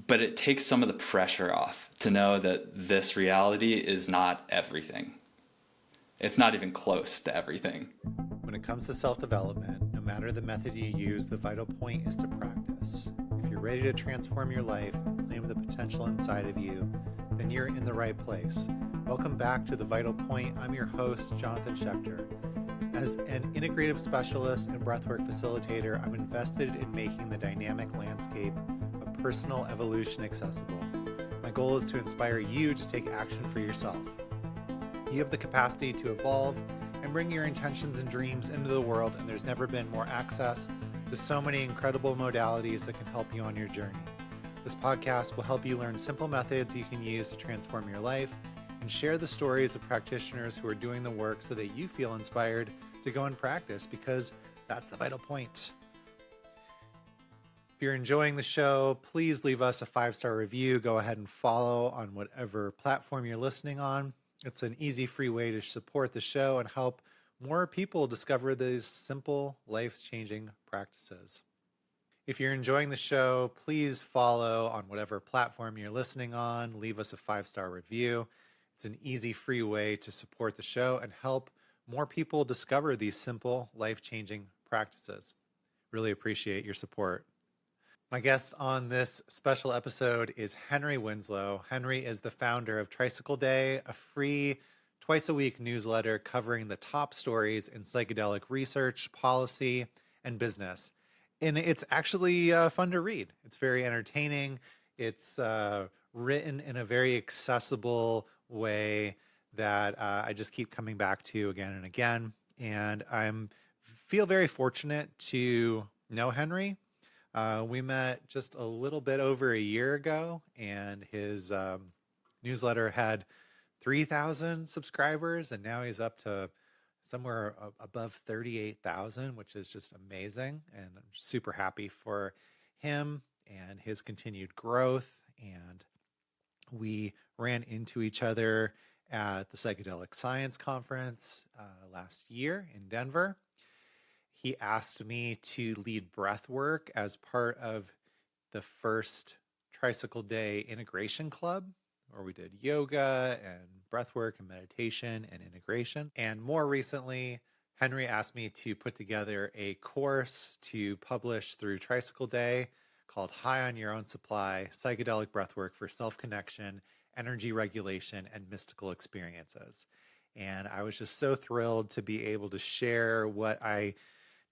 but it takes some of the pressure off to know that this reality is not everything. It's not even close to everything. When it comes to self-development, no matter the method you use, the vital point is to practice. If you're ready to transform your life and claim the potential inside of you, then you're in the right place. Welcome back to The Vital Point. I'm your host, Jonathan Schechter. As an integrative specialist and breathwork facilitator, I'm invested in making the dynamic landscape of personal evolution accessible. My goal is to inspire you to take action for yourself. You have the capacity to evolve and bring your intentions and dreams into the world, and there's never been more access to so many incredible modalities that can help you on your journey. This podcast will help you learn simple methods you can use to transform your life and share the stories of practitioners who are doing the work so that you feel inspired to go and practice, because that's the vital point. If you're enjoying the show, please leave us a 5-star review. Go ahead and follow on whatever platform you're listening on. It's an easy, free way to support the show and help more people discover these simple, life-changing practices. If you're enjoying the show, please follow on whatever platform you're listening on. Leave us a 5-star review. It's an easy, free way to support the show and help more people discover these simple, life-changing practices. Really appreciate your support. My guest on this special episode is Henry Winslow. Henry is the founder of Tricycle Day, a free twice-a-week newsletter covering the top stories in psychedelic research, policy, and business. And it's actually fun to read. It's very entertaining. It's written in a very accessible way that I just keep coming back to again and again. And I feel very fortunate to know Henry. We met just a little bit over a year ago, and his newsletter had 3,000 subscribers, and now he's up to somewhere above 38,000, which is just amazing. And I'm super happy for him and his continued growth. And we ran into each other at the Psychedelic Science Conference last year in Denver. He asked me to lead breathwork as part of the first Tricycle Day Integration Club, where we did yoga and breathwork and meditation and integration. And more recently, Henry asked me to put together a course to publish through Tricycle Day called High on Your Own Supply, Psychedelic Breathwork for Self-Connection, Energy Regulation, and Mystical Experiences. And I was just so thrilled to be able to share what I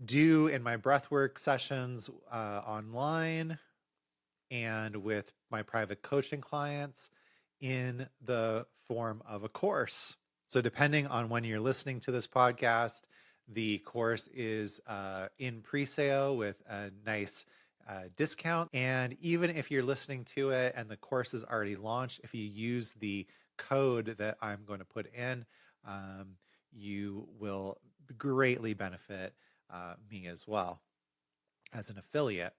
do in my breathwork sessions online and with my private coaching clients in the form of a course. So depending on when you're listening to this podcast, the course is in pre-sale with a nice discount. And even if you're listening to it and the course is already launched, if you use the code that I'm going to put in, you will greatly benefit me as well as an affiliate.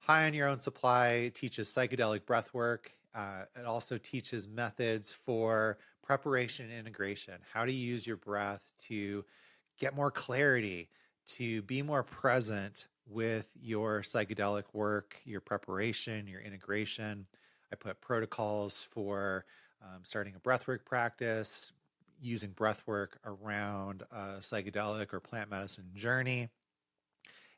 High on Your Own Supply teaches psychedelic breathwork. It also teaches methods for preparation and integration, how to use your breath to get more clarity, to be more present with your psychedelic work, your preparation, your integration. I put protocols for starting a breathwork practice, using breathwork around a psychedelic or plant medicine journey.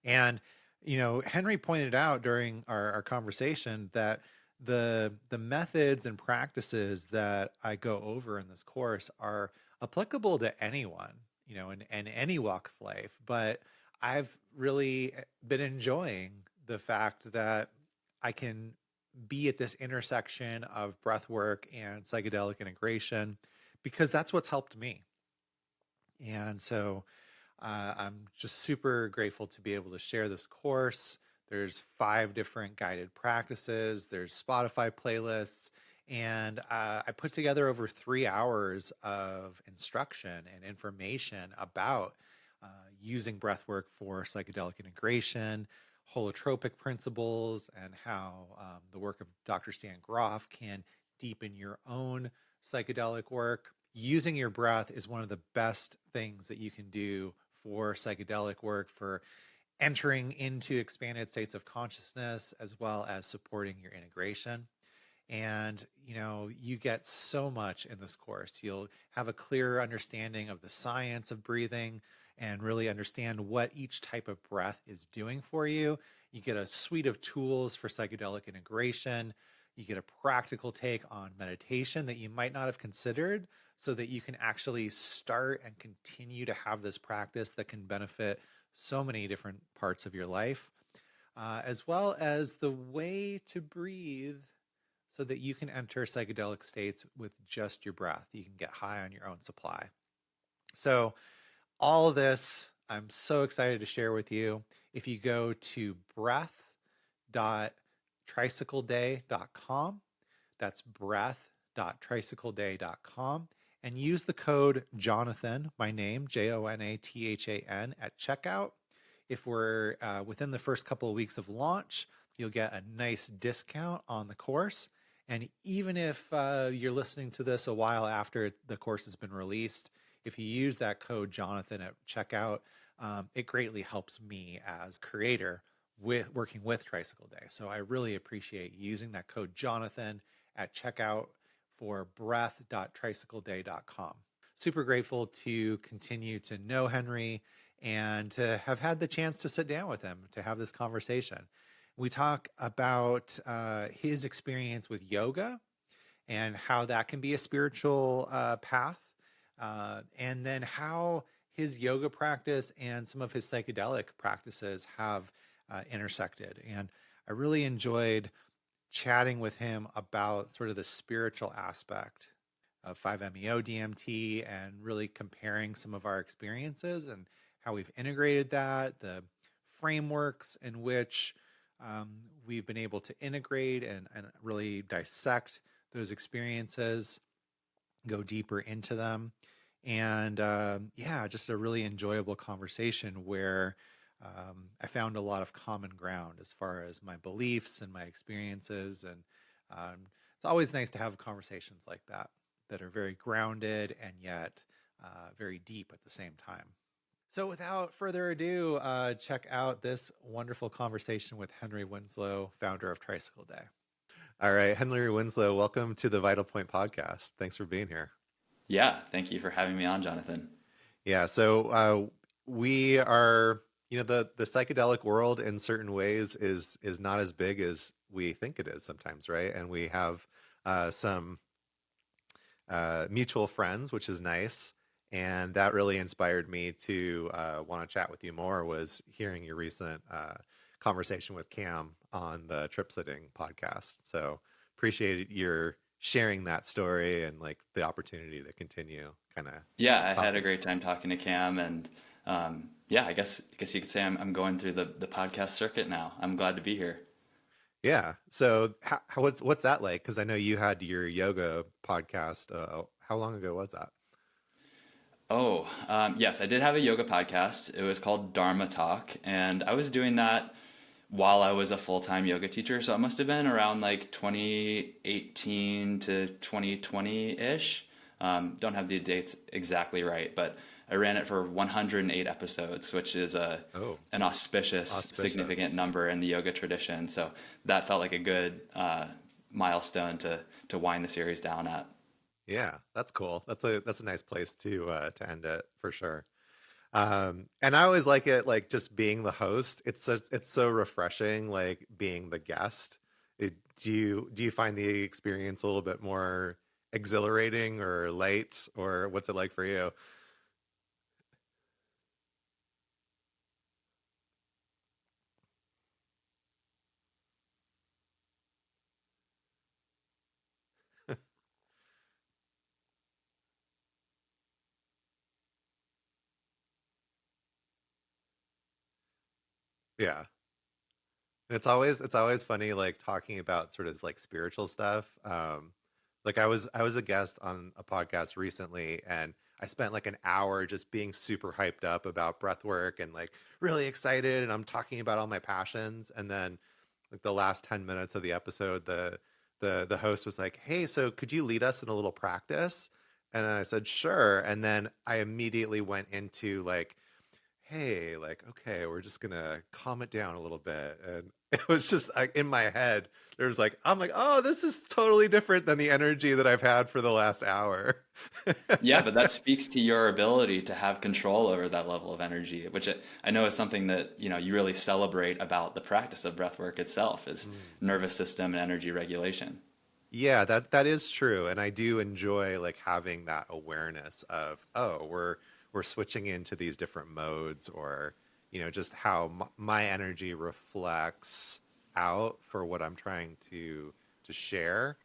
And, Henry pointed out during our conversation that the methods and practices that I go over in this course are applicable to anyone, in any walk of life. But I've really been enjoying the fact that I can be at this intersection of breathwork and psychedelic integration, because that's what's helped me. And so I'm just super grateful to be able to share this course. There's 5 different guided practices. There's Spotify playlists. And I put together over 3 hours of instruction and information about using breathwork for psychedelic integration, holotropic principles, and how the work of Dr. Stan Groff can deepen your own psychedelic work. Using your breath is one of the best things that you can do for psychedelic work, for entering into expanded states of consciousness, as well as supporting your integration. And, you get so much in this course. You'll have a clearer understanding of the science of breathing and really understand what each type of breath is doing for you. You get a suite of tools for psychedelic integration. You get a practical take on meditation that you might not have considered, so that you can actually start and continue to have this practice that can benefit so many different parts of your life, as well as the way to breathe so that you can enter psychedelic states with just your breath. You can get high on your own supply. So, all of this, I'm so excited to share with you. If you go to breath.tricycleday.com, that's breath.tricycleday.com, and use the code Jonathan, my name, Jonathan, at checkout. If we're within the first couple of weeks of launch, you'll get a nice discount on the course. And even if you're listening to this a while after the course has been released, if you use that code Jonathan at checkout, it greatly helps me as creator with working with Tricycle Day. So I really appreciate using that code Jonathan at checkout for breath.tricycleday.com. Super grateful to continue to know Henry and to have had the chance to sit down with him to have this conversation. We talk about his experience with yoga and how that can be a spiritual path, and then how his yoga practice and some of his psychedelic practices have intersected. And I really enjoyed chatting with him about sort of the spiritual aspect of 5-MeO DMT and really comparing some of our experiences and how we've integrated that, the frameworks in which we've been able to integrate and really dissect those experiences, go deeper into them. And yeah, just a really enjoyable conversation where I found a lot of common ground as far as my beliefs and my experiences. And it's always nice to have conversations like that that are very grounded and yet very deep at the same time. So without further ado, check out this wonderful conversation with Henry Winslow, founder of Tricycle Day. All right, Henry Winslow, welcome to the Vital Point podcast. Thanks for being here. Yeah, thank you for having me on, Jonathan. Yeah, so we are, the psychedelic world in certain ways is not as big as we think it is sometimes, right? And we have some mutual friends, which is nice. And that really inspired me to want to chat with you more, was hearing your recent conversation with Cam on the Trip Sitting podcast. So appreciate your sharing that story and like the opportunity to continue kind of Yeah, I had a talking. great time talking to Cam, and yeah, I guess you could say I'm going through the podcast circuit now. I'm glad to be here. Yeah. So what's that like? Because I know you had your yoga podcast. How long ago was that? Oh, yes, I did have a yoga podcast. It was called Dharma Talk, and I was doing that while I was a full-time yoga teacher. So it must have been around like 2018 to 2020-ish. Don't have the dates exactly right, but I ran it for 108 episodes, which is Oh, an auspicious, significant auspicious. number in the yoga tradition. So that felt like a good milestone to wind the series down at. Yeah, that's cool. That's a nice place to end it for sure. And I always like it, like just being the host. It's so refreshing, like being the guest. Do you find the experience a little bit more exhilarating or light, or what's it like for you? Yeah. And it's always funny like talking about sort of like spiritual stuff. Like I was a guest on a podcast recently, and I spent like an hour just being super hyped up about breath work and like really excited, and I'm talking about all my passions. And then like the last 10 minutes of the episode, the host was like, "Hey, so could you lead us in a little practice?" And I said, "Sure." And then I immediately went into like, hey, like, okay, we're just gonna calm it down a little bit. And It was just like in my head. There's like I'm like, oh, this is totally different than the energy that I've had for the last hour. Yeah, but that speaks to your ability to have control over that level of energy, which I know is something that, you really celebrate about the practice of breathwork itself is Mm. nervous system and energy regulation. Yeah, that is true, and I do enjoy like having that awareness of, oh, we're switching into these different modes, or just how my energy reflects out for what I'm trying to share,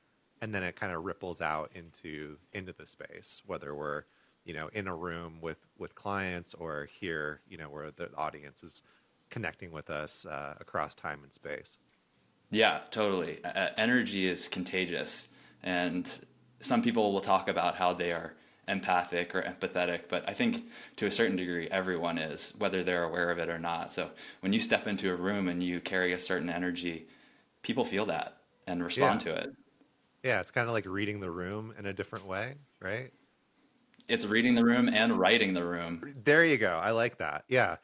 and then it kind of ripples out into the space, whether we're in a room with clients, or here where the audience is connecting with us across time and space. Yeah, totally. Energy is contagious, and some people will talk about how they are empathic or empathetic, but I think to a certain degree, everyone is, whether they're aware of it or not. So when you step into a room and you carry a certain energy, people feel that and respond Yeah. to it. Yeah, it's kind of like reading the room in a different way, right? It's reading the room and writing the room. There you go. I like that. Yeah.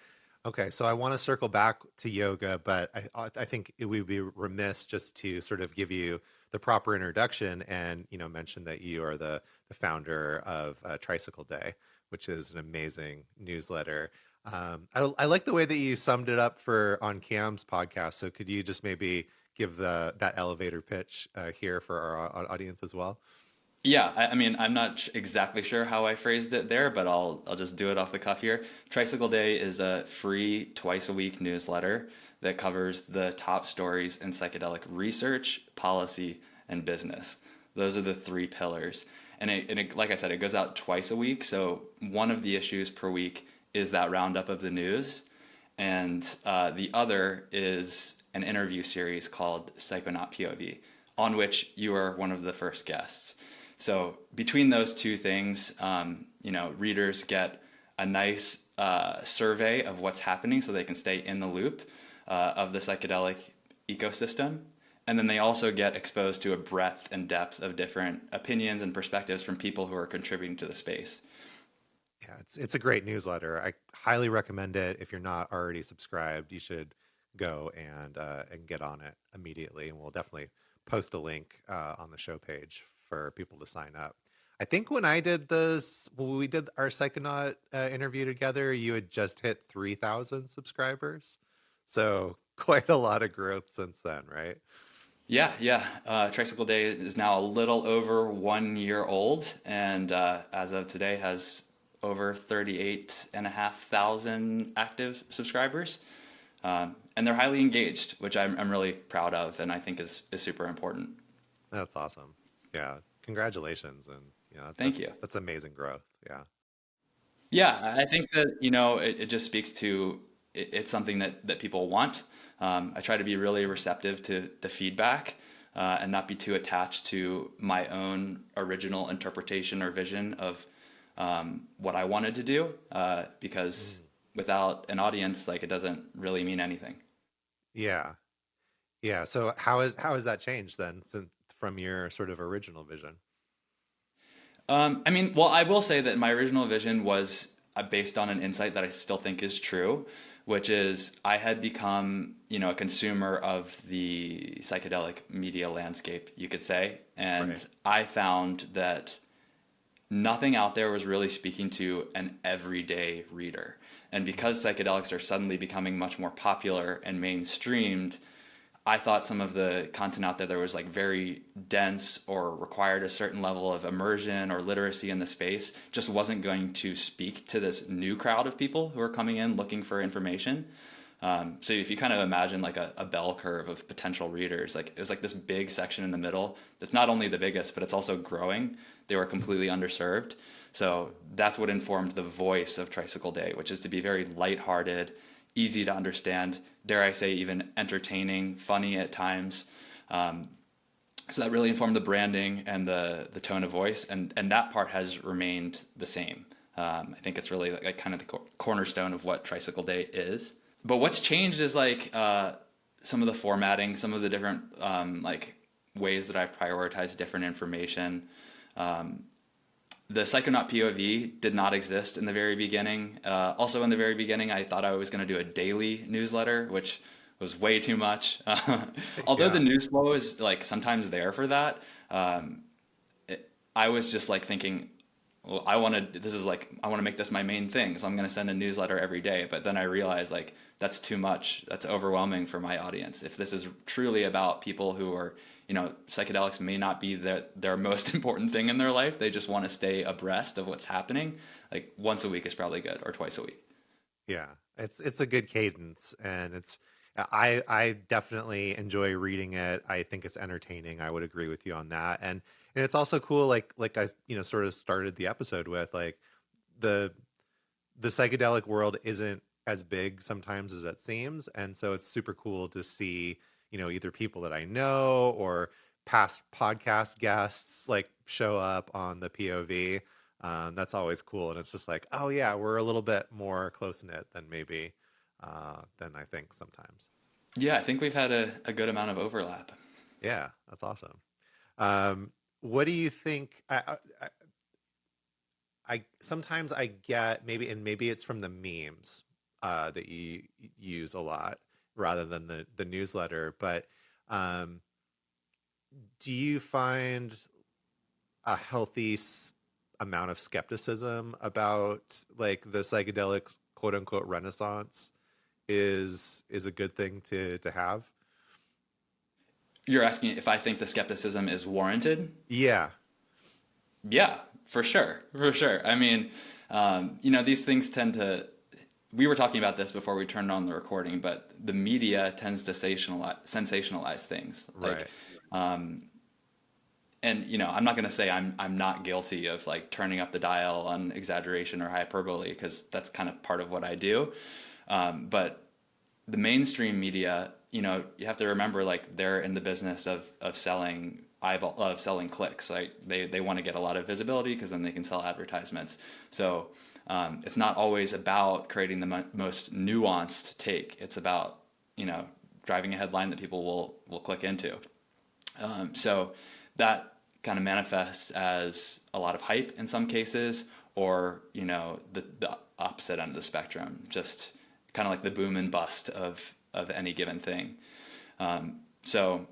Okay, so I want to circle back to yoga, but I think it would be remiss just to sort of give you the proper introduction and mention that you are the founder of Tricycle Day, which is an amazing newsletter. I like the way that you summed it up for on Cam's podcast. So could you just maybe give that elevator pitch here for our audience as well? Yeah, I mean, I'm not exactly sure how I phrased it there, but I'll just do it off the cuff here. Tricycle Day is a free twice a week newsletter that covers the top stories in psychedelic research, policy, and business. Those are the three pillars. And like I said, it goes out twice a week. So one of the issues per week is that roundup of the news, and the other is an interview series called Psychonaut POV, on which you are one of the first guests. So between those two things, readers get a nice survey of what's happening, so they can stay in the loop of the psychedelic ecosystem. And then they also get exposed to a breadth and depth of different opinions and perspectives from people who are contributing to the space. Yeah, it's a great newsletter. I highly recommend it. If you're not already subscribed, you should go and get on it immediately. And we'll definitely post a link on the show page for people to sign up. I think when when we did our Psychonaut interview together, you had just hit 3,000 subscribers. So quite a lot of growth since then, right? Yeah, yeah. Tricycle Day is now a little over 1 year old, and as of today has over 38,500 active subscribers. And they're highly engaged, which I'm really proud of and I think is super important. That's awesome. Yeah, congratulations, and Thank you. that's amazing growth. Yeah. Yeah, I think that, it just speaks to it's something that people want. I try to be really receptive to the feedback and not be too attached to my own original interpretation or vision of what I wanted to do because Mm. without an audience, like it doesn't really mean anything. Yeah. Yeah. So how has that changed then since from your sort of original vision? I mean, well, I will say that my original vision was based on an insight that I still think is true, which is I had become, a consumer of the psychedelic media landscape, you could say, Right. and I found that nothing out there was really speaking to an everyday reader. And because psychedelics are suddenly becoming much more popular and mainstreamed, I thought some of the content out there was like very dense or required a certain level of immersion or literacy in the space just wasn't going to speak to this new crowd of people who are coming in looking for information. So if you kind of imagine like a bell curve of potential readers, like it was like this big section in the middle that's not only the biggest, but it's also growing. They were completely underserved. So that's what informed the voice of Tricycle Day, which is to be very lighthearted, easy to understand, dare I say, even entertaining, funny at times. So that really informed the branding and the tone of voice, and that part has remained the same. I think it's really like kind of the cornerstone of what Tricycle Day is. But what's changed is like some of the formatting, some of the different like ways that I've prioritized different information. The Psychonaut POV did not exist in the very beginning. Also, in the very beginning, I thought I was going to do a daily newsletter, which was way too much. Although the Yeah. news flow is like sometimes there for that, I was just like thinking, well, I want to make this my main thing, so I'm going to send a newsletter every day. But then I realized like that's too much. That's overwhelming for my audience. If this is truly about people who are, psychedelics may not be their most important thing in their life. They just want to stay abreast of what's happening. Like once a week is probably good, or twice a week. Yeah, it's a good cadence, and I definitely enjoy reading it. I think it's entertaining. I would agree with you on that, and it's also cool. Like I sort of started the episode with like the the psychedelic world isn't as big sometimes as it seems, and so it's super cool to see either people that I know or past podcast guests like show up on the POV. That's always cool, and it's just like, oh yeah, we're a little bit more close knit than maybe than I think sometimes. Yeah, I think we've had a good amount of overlap. Yeah, that's awesome. What do you think? I sometimes I get maybe, and maybe it's from the memes that you use a lot rather than the newsletter. But um, do you find a healthy amount of skepticism about like the psychedelic quote unquote renaissance is a good thing to have? You're asking if I think the skepticism is warranted? Yeah, Yeah, for sure, for sure. I mean, these things tend to. We were talking about this before we turned on the recording, but the media tends to sensationalize things. Like, right. um, and I'm not going to say I'm not guilty of like turning up the dial on exaggeration or hyperbole because that's kind of part of what I do. But the mainstream media, you have to remember like they're in the business of selling selling clicks. Right? They want to get a lot of visibility because then they can sell advertisements. So it's not always about creating the most nuanced take. It's about driving a headline that people will click into. So that kind of manifests as a lot of hype in some cases, or the opposite end of the spectrum, just kind of like the boom and bust of any given thing. So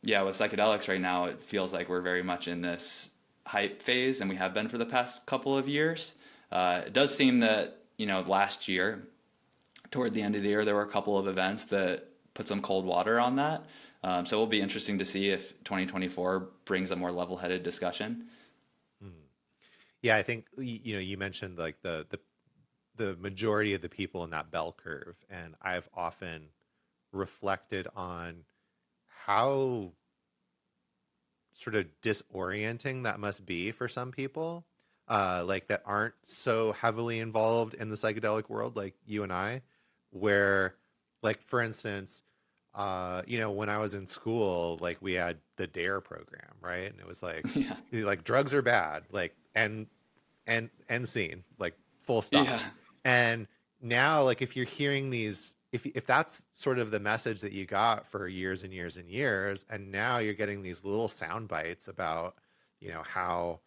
yeah, with psychedelics right now, it feels like we're very much in this hype phase, and we have been for the past couple of years. It does seem that last year, toward the end of the year, there were a couple of events that put some cold water on that. So it will be interesting to see if 2024 brings a more level-headed discussion. Mhm. Yeah, I think you mentioned like the majority of the people in that bell curve, and I've often reflected on how sort of disorienting that must be for some people, like that aren't so heavily involved in the psychedelic world, like you and I, where, like, for instance, when I was in school, like we had the DARE program, right? And it was Yeah, like drugs are bad, like, end scene, like full stop. yeah, And now, like, if you're hearing these, if that's sort of the message that you got for years and years and years, and now you're getting these little sound bites about how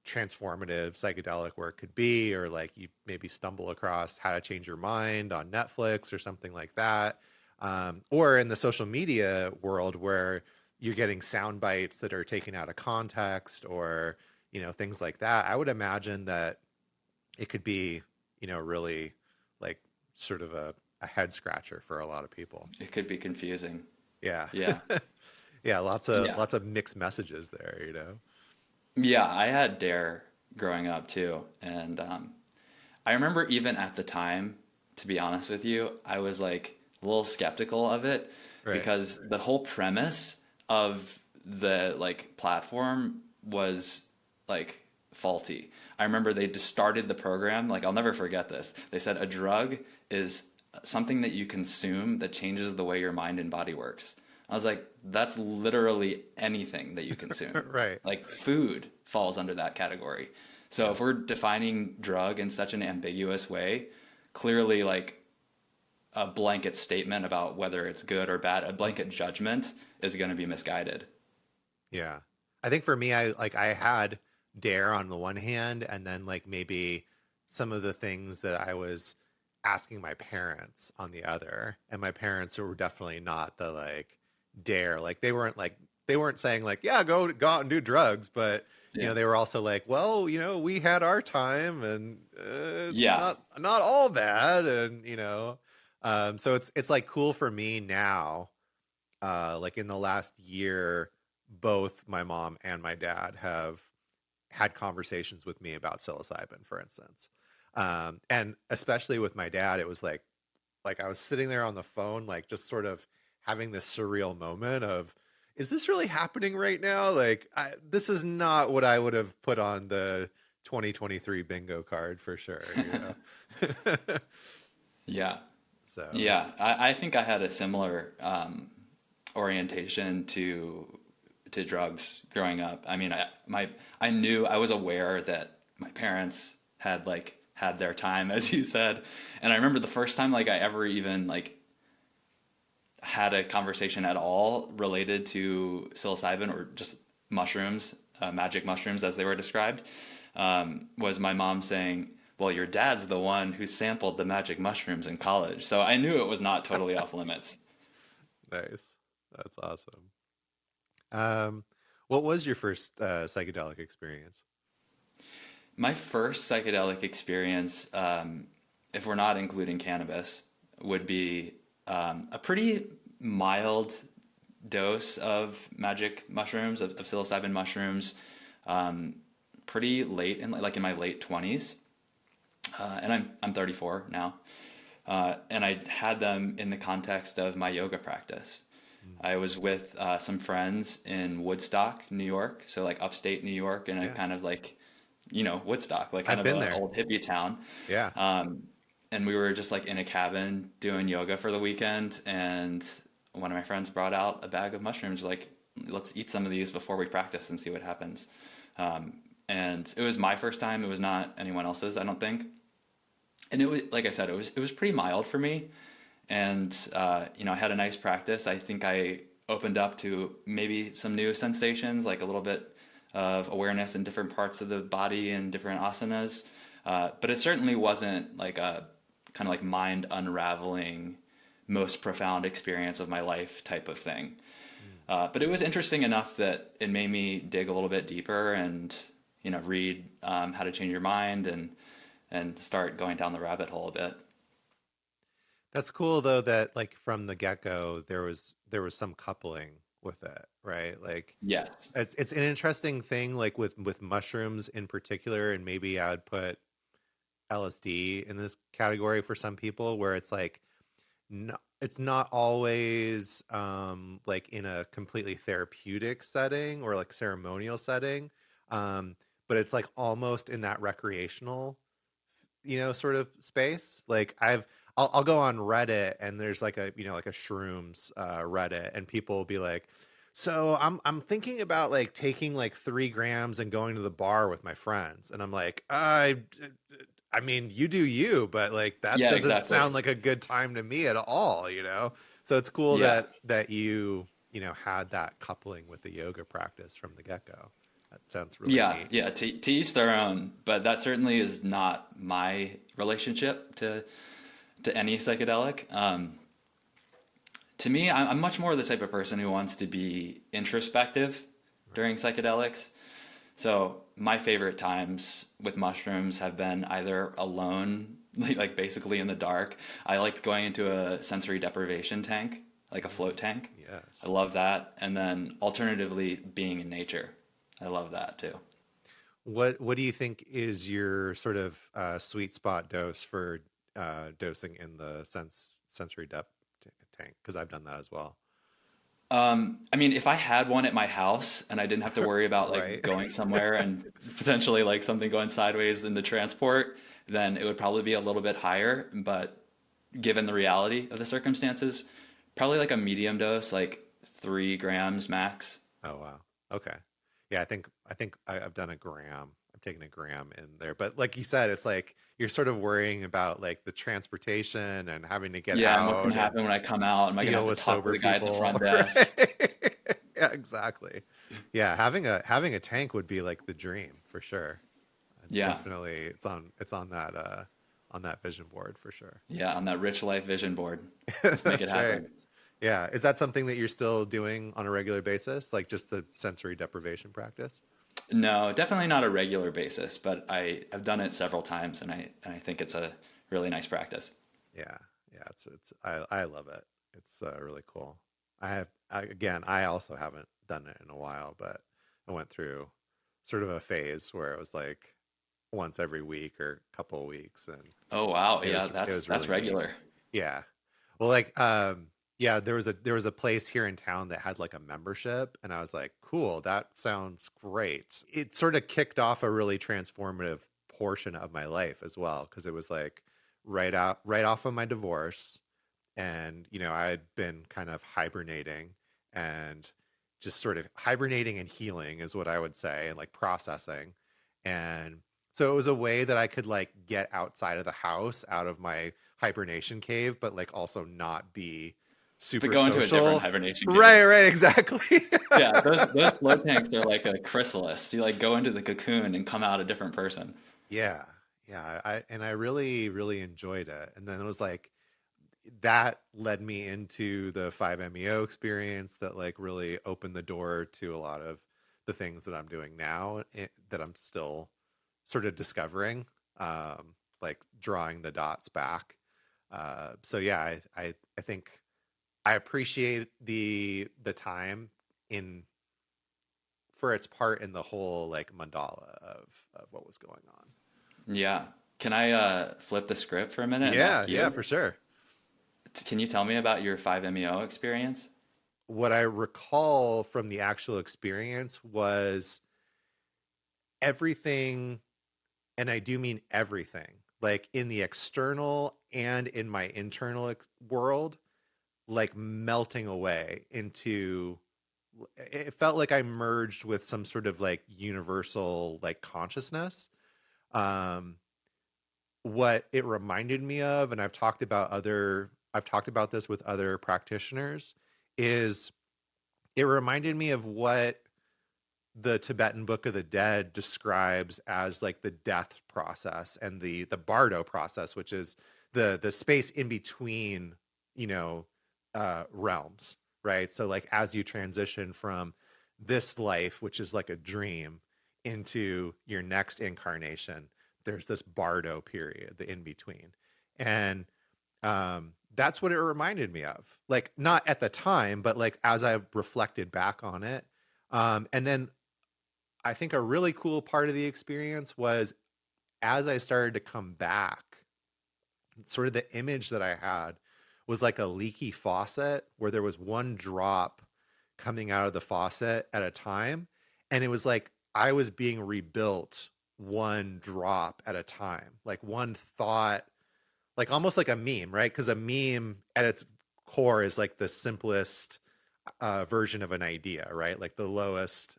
transformative psychedelic work could be, or like you maybe stumble across How to Change Your Mind on Netflix or something like that, or in the social media world where you're getting sound bites that are taken out of context, or things like that. I would imagine that it could be really like sort of a head scratcher for a lot of people. it could be confusing. Yeah. Yeah, Yeah, yeah, lots of mixed messages there. yeah. I had Dare growing up too, and I remember even at the time, to be honest with you, I was like a little skeptical of it Right. because the whole premise of the like platform was like faulty. I remember they just started the program, like I'll never forget this. They said a drug is something that you consume that changes the way your mind and body works. I was like, that's literally anything that you consume. Right. Like food falls under that category. So Yeah. if we're defining drug in such an ambiguous way, clearly like a blanket statement about whether it's good or bad, a blanket judgment is going to be misguided. Yeah. I think for me, I had Dare on the one hand, and then like maybe some of the things that I was asking my parents on the other, and my parents were definitely not the like dare, like they weren't saying like, yeah, go out and do drugs, but you Yeah. know, they were also like, well, you know, we had our time, and it's Yeah. not all bad, and you know, so it's like cool for me now, like in the last year, both my mom and my dad have had conversations with me about psilocybin, for instance. And especially with my dad, it was like I was sitting there on the phone, like just sort of having this surreal moment of, is this really happening right now? Like, this is not what I would have put on the 2023 bingo card for sure, you know? Yeah. So it's, Yeah. I think I had a similar orientation to drugs growing up. I mean, I knew I was aware that my parents had like had their time, as you said, and I remember the first time like I ever even like had a conversation at all related to psilocybin or just mushrooms, magic mushrooms as they were described, was my mom saying, "Well, your dad's the one who sampled the magic mushrooms in college," so I knew it was not totally off limits. nice. That's awesome. Um, what was your first psychedelic experience? My first psychedelic experience, if we're not including cannabis, would be a pretty mild dose of magic mushrooms, of psilocybin mushrooms, um, pretty late in like in my late 20s, and I'm 34 now, and I had them in the context of my yoga practice. Mm. I was with some friends in Woodstock, New York, so like upstate New York, in a Yeah, kind of like, you know, Woodstock, like kind I've of been a there. old hippie town. Yeah. Um, and we were just like in a cabin doing yoga for the weekend, and one of my friends brought out a bag of mushrooms, like, let's eat some of these before we practice and see what happens. Um, and it was my first time. It was not anyone else's, I don't think. And it was, like I said, it was pretty mild for me, and you know, I had a nice practice. I think I opened up to maybe some new sensations, like a little bit of awareness in different parts of the body and different asanas. But it certainly wasn't like a kind of like mind unraveling, most profound experience of my life type of thing. Mm. But it was interesting enough that it made me dig a little bit deeper and, you know, read How to Change Your Mind and start going down the rabbit hole a bit. That's cool though that like from the get-go there was some coupling with it, right? Like Yes. it's an interesting thing like with mushrooms in particular, and maybe I'd put LSD in this category for some people, where it's like no, it's not always like in a completely therapeutic setting or like ceremonial setting, but it's like almost in that recreational, you know, sort of space. Like I'll go on Reddit, and there's like a, you know, like a shrooms Reddit, and people will be like, so I'm thinking about like taking like 3 grams and going to the bar with my friends, and I'm like, I mean, you do you, but like that Yeah, doesn't sound exactly. like a good time to me at all, you know. So it's cool Yeah. that you know, had that coupling with the yoga practice from the get go. That sounds really Yeah, neat. yeah, to each their own, but that certainly is not my relationship to any psychedelic. To me, I'm much more the type of person who wants to be introspective Right. during psychedelics. So my favorite times with mushrooms have been either alone, like basically in the dark. I like going into a sensory deprivation tank, like a float Mm, tank. I yes. love that. And then alternatively, being in nature. I love that too. What do you think is your sort of sweet spot dose for dosing in the sensory depth tank? Because I've done that as well. I mean, if I had one at my house and I didn't have to worry about like Right. going somewhere and potentially like something going sideways in the transport, then it would probably be a little bit higher. But given the reality of the circumstances, probably like a medium dose, like 3 grams max. Oh wow. Okay. Yeah, I've done a gram. I've taken a gram in there, but like you said, it's like you're sort of worrying about like the transportation and having to get Yeah, and what's gonna out and happen when I come out? Am I gonna have deal to with talk to sober the guy at the people. front desk? Right? Yeah, exactly. Yeah, having a tank would be like the dream for sure. Yeah, Definitely, it's on that on that vision board for sure. Yeah, on that rich life vision board. Let's make it That's right. happen. Yeah. Is that something that you're still doing on a regular basis, like just the sensory deprivation practice? No, definitely not a regular basis, but I've done it several times, and I think it's a really nice practice. Yeah. Yeah. I love it. It's really cool. Again, I also haven't done it in a while, but I went through sort of a phase where it was like once every week or a couple of weeks, and Oh wow, it yeah, was that's really neat. regular. Yeah. Well, like, yeah, there was a place here in town that had like a membership, and I was like, cool, that sounds great. It sort of kicked off a really transformative portion of my life as well, because it was like right off of my divorce, and I had been kind of hibernating and just sort of hibernating and healing is what I would say, and like processing. And so it was a way that I could like get outside of the house, out of my hibernation cave, but like also not be But super go into a different social. hibernation cave. Right, exactly. Yeah, those float tanks are like a chrysalis. You like go into the cocoon and come out a different person. Yeah. Yeah, I really really enjoyed it. And then it was like that led me into the 5MEO experience that like really opened the door to a lot of the things that I'm doing now, that I'm still sort of discovering, like drawing the dots back. So yeah, I think I appreciate the time in for its part in the whole like mandala of what was going on. Yeah. Can I flip the script for a minute and Yeah, ask yeah, you? for sure. Can you tell me about your 5MEO experience? What I recall from the actual experience was everything, and I do mean everything, like in the external and in my internal world, like melting away into, it felt like I merged with some sort of like universal like consciousness. Um, what it reminded me of, and I've talked about this with other practitioners, is it reminded me of what the Tibetan Book of the Dead describes as like the death process, and the bardo process, which is the space in between, you know, realms, right? So like as you transition from this life, which is like a dream, into your next incarnation, there's this bardo period, the in between. And that's what it reminded me of. Like not at the time, but like as I've reflected back on it. And then I think a really cool part of the experience was as I started to come back, sort of the image that I had was like a leaky faucet where there was one drop coming out of the faucet at a time. And it was like I was being rebuilt one drop at a time, like one thought, like almost like a meme, right? Because a meme at its core is like the simplest version of an idea, right? Like the lowest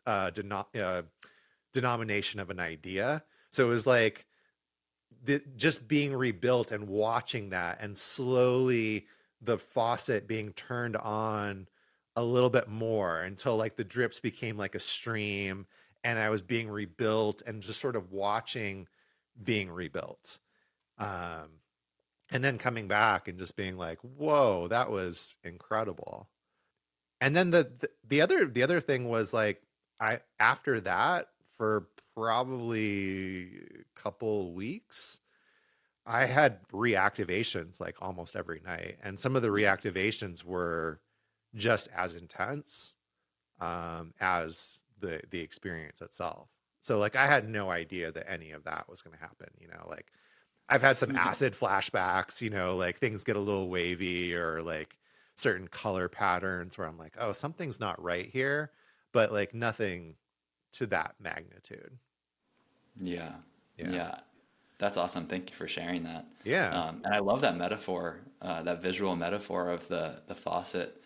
denomination of an idea. So it was like just being rebuilt and watching that, and slowly the faucet being turned on a little bit more until like the drips became like a stream, and I was being rebuilt and just sort of watching being rebuilt. Um, and then coming back and just being like, whoa, that was incredible. And then the other thing was like, I after that for probably a couple weeks, I had reactivations like almost every night, and some of the Yeah. reactivations were just as intense as the experience itself. So like I had no idea that any of that was going to happen. Like I've had some Yeah. acid flashbacks. Like things get a little wavy, or like certain color patterns where I'm like, oh, something's not right here, but like nothing to that magnitude. Yeah. Yeah. Yeah. That's awesome. Thank you for sharing that. Yeah. And I love that metaphor, that visual metaphor of the faucet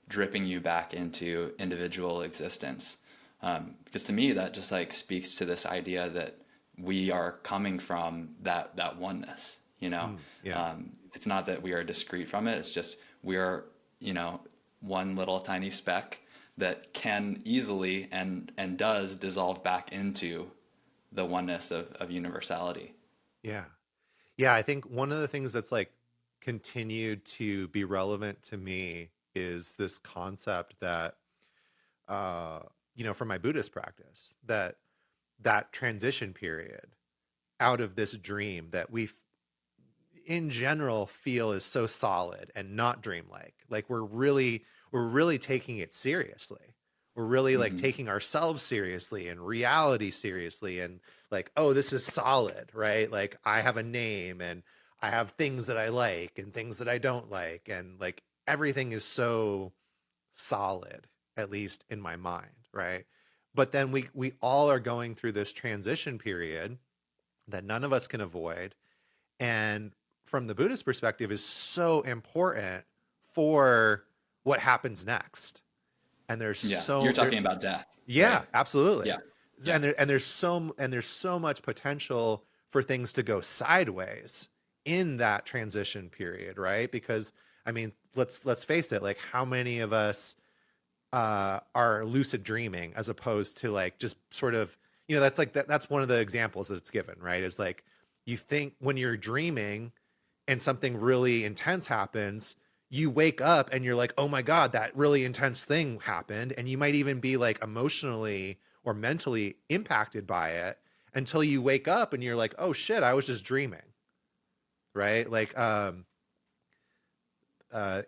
dripping you back into individual existence. Because to me, that just like speaks to this idea that we are coming from that oneness, you know? Yeah. It's not that we are discrete from it. It's just we are, you know, one little tiny speck that can easily and does dissolve back into the oneness of universality. Yeah. Yeah, I think one of the things that's like continued to be relevant to me is this concept that, uh, from my Buddhist practice, that transition period out of this dream that we in general feel is so solid and not dreamlike. Like we're really taking it seriously. We're really like Hmm. taking ourselves seriously and reality seriously, and like, oh, this is solid, right? Like I have a name and I have things that I like and things that I don't like, and like everything is so solid, at least in my mind, right? But then we all are going through this transition period that none of us can avoid, and from the Buddhist perspective is so important for what happens next. And there's Yeah, you're so there, talking about death, yeah, right? absolutely. Yeah, yeah. And there's so much potential for things to go sideways in that transition period, right? Because I mean, let's face it, like how many of us are lucid dreaming as opposed to like just sort of, that's like that's one of the examples that it's given, right? Is like you think when you're dreaming and something really intense happens, you wake up and you're like, oh my God, that really intense thing happened. And you might even be like emotionally or mentally impacted by it until you wake up and you're like, oh shit, I was just dreaming. Right. Like,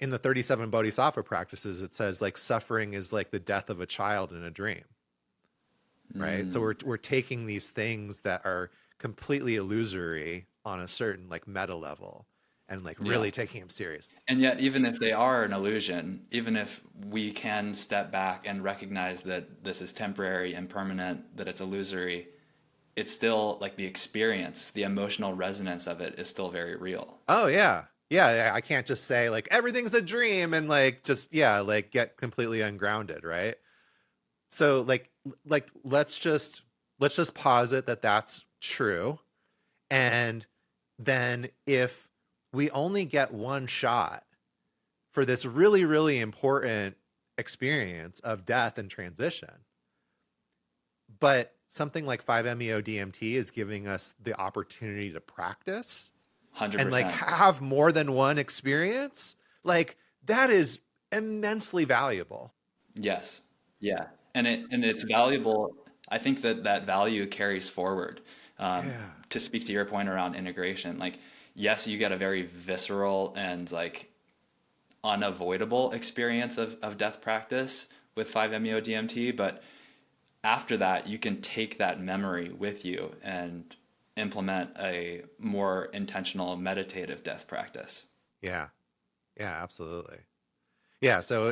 in the 37 Bodhisattva practices, it says like suffering is like the death of a child in a dream. Right. So Mm. we're taking these things that are completely illusory on a certain like meta level and like Yeah. really taking them seriously. And yet, even if they are an illusion, even if we can step back and recognize that this is temporary and permanent, that it's illusory, it's still like the experience, the emotional resonance of it is still very real. Oh yeah. Yeah, I can't just say like everything's a dream and like just yeah, like get completely ungrounded, right? So like let's just posit that that's true, and then if we only get one shot for this really really important experience of death and transition, but something like 5-MeO DMT is giving us the opportunity to practice and like 100%. have more than one experience, like that is immensely valuable. Yes. Yeah. And it's valuable. I think that that value carries forward. Yeah. To speak to your point around integration, like, yes, you get a very visceral and like unavoidable experience of death practice with 5-MeO DMT, but after that, you can take that memory with you and implement a more intentional meditative death practice. Yeah. Yeah, absolutely. Yeah, so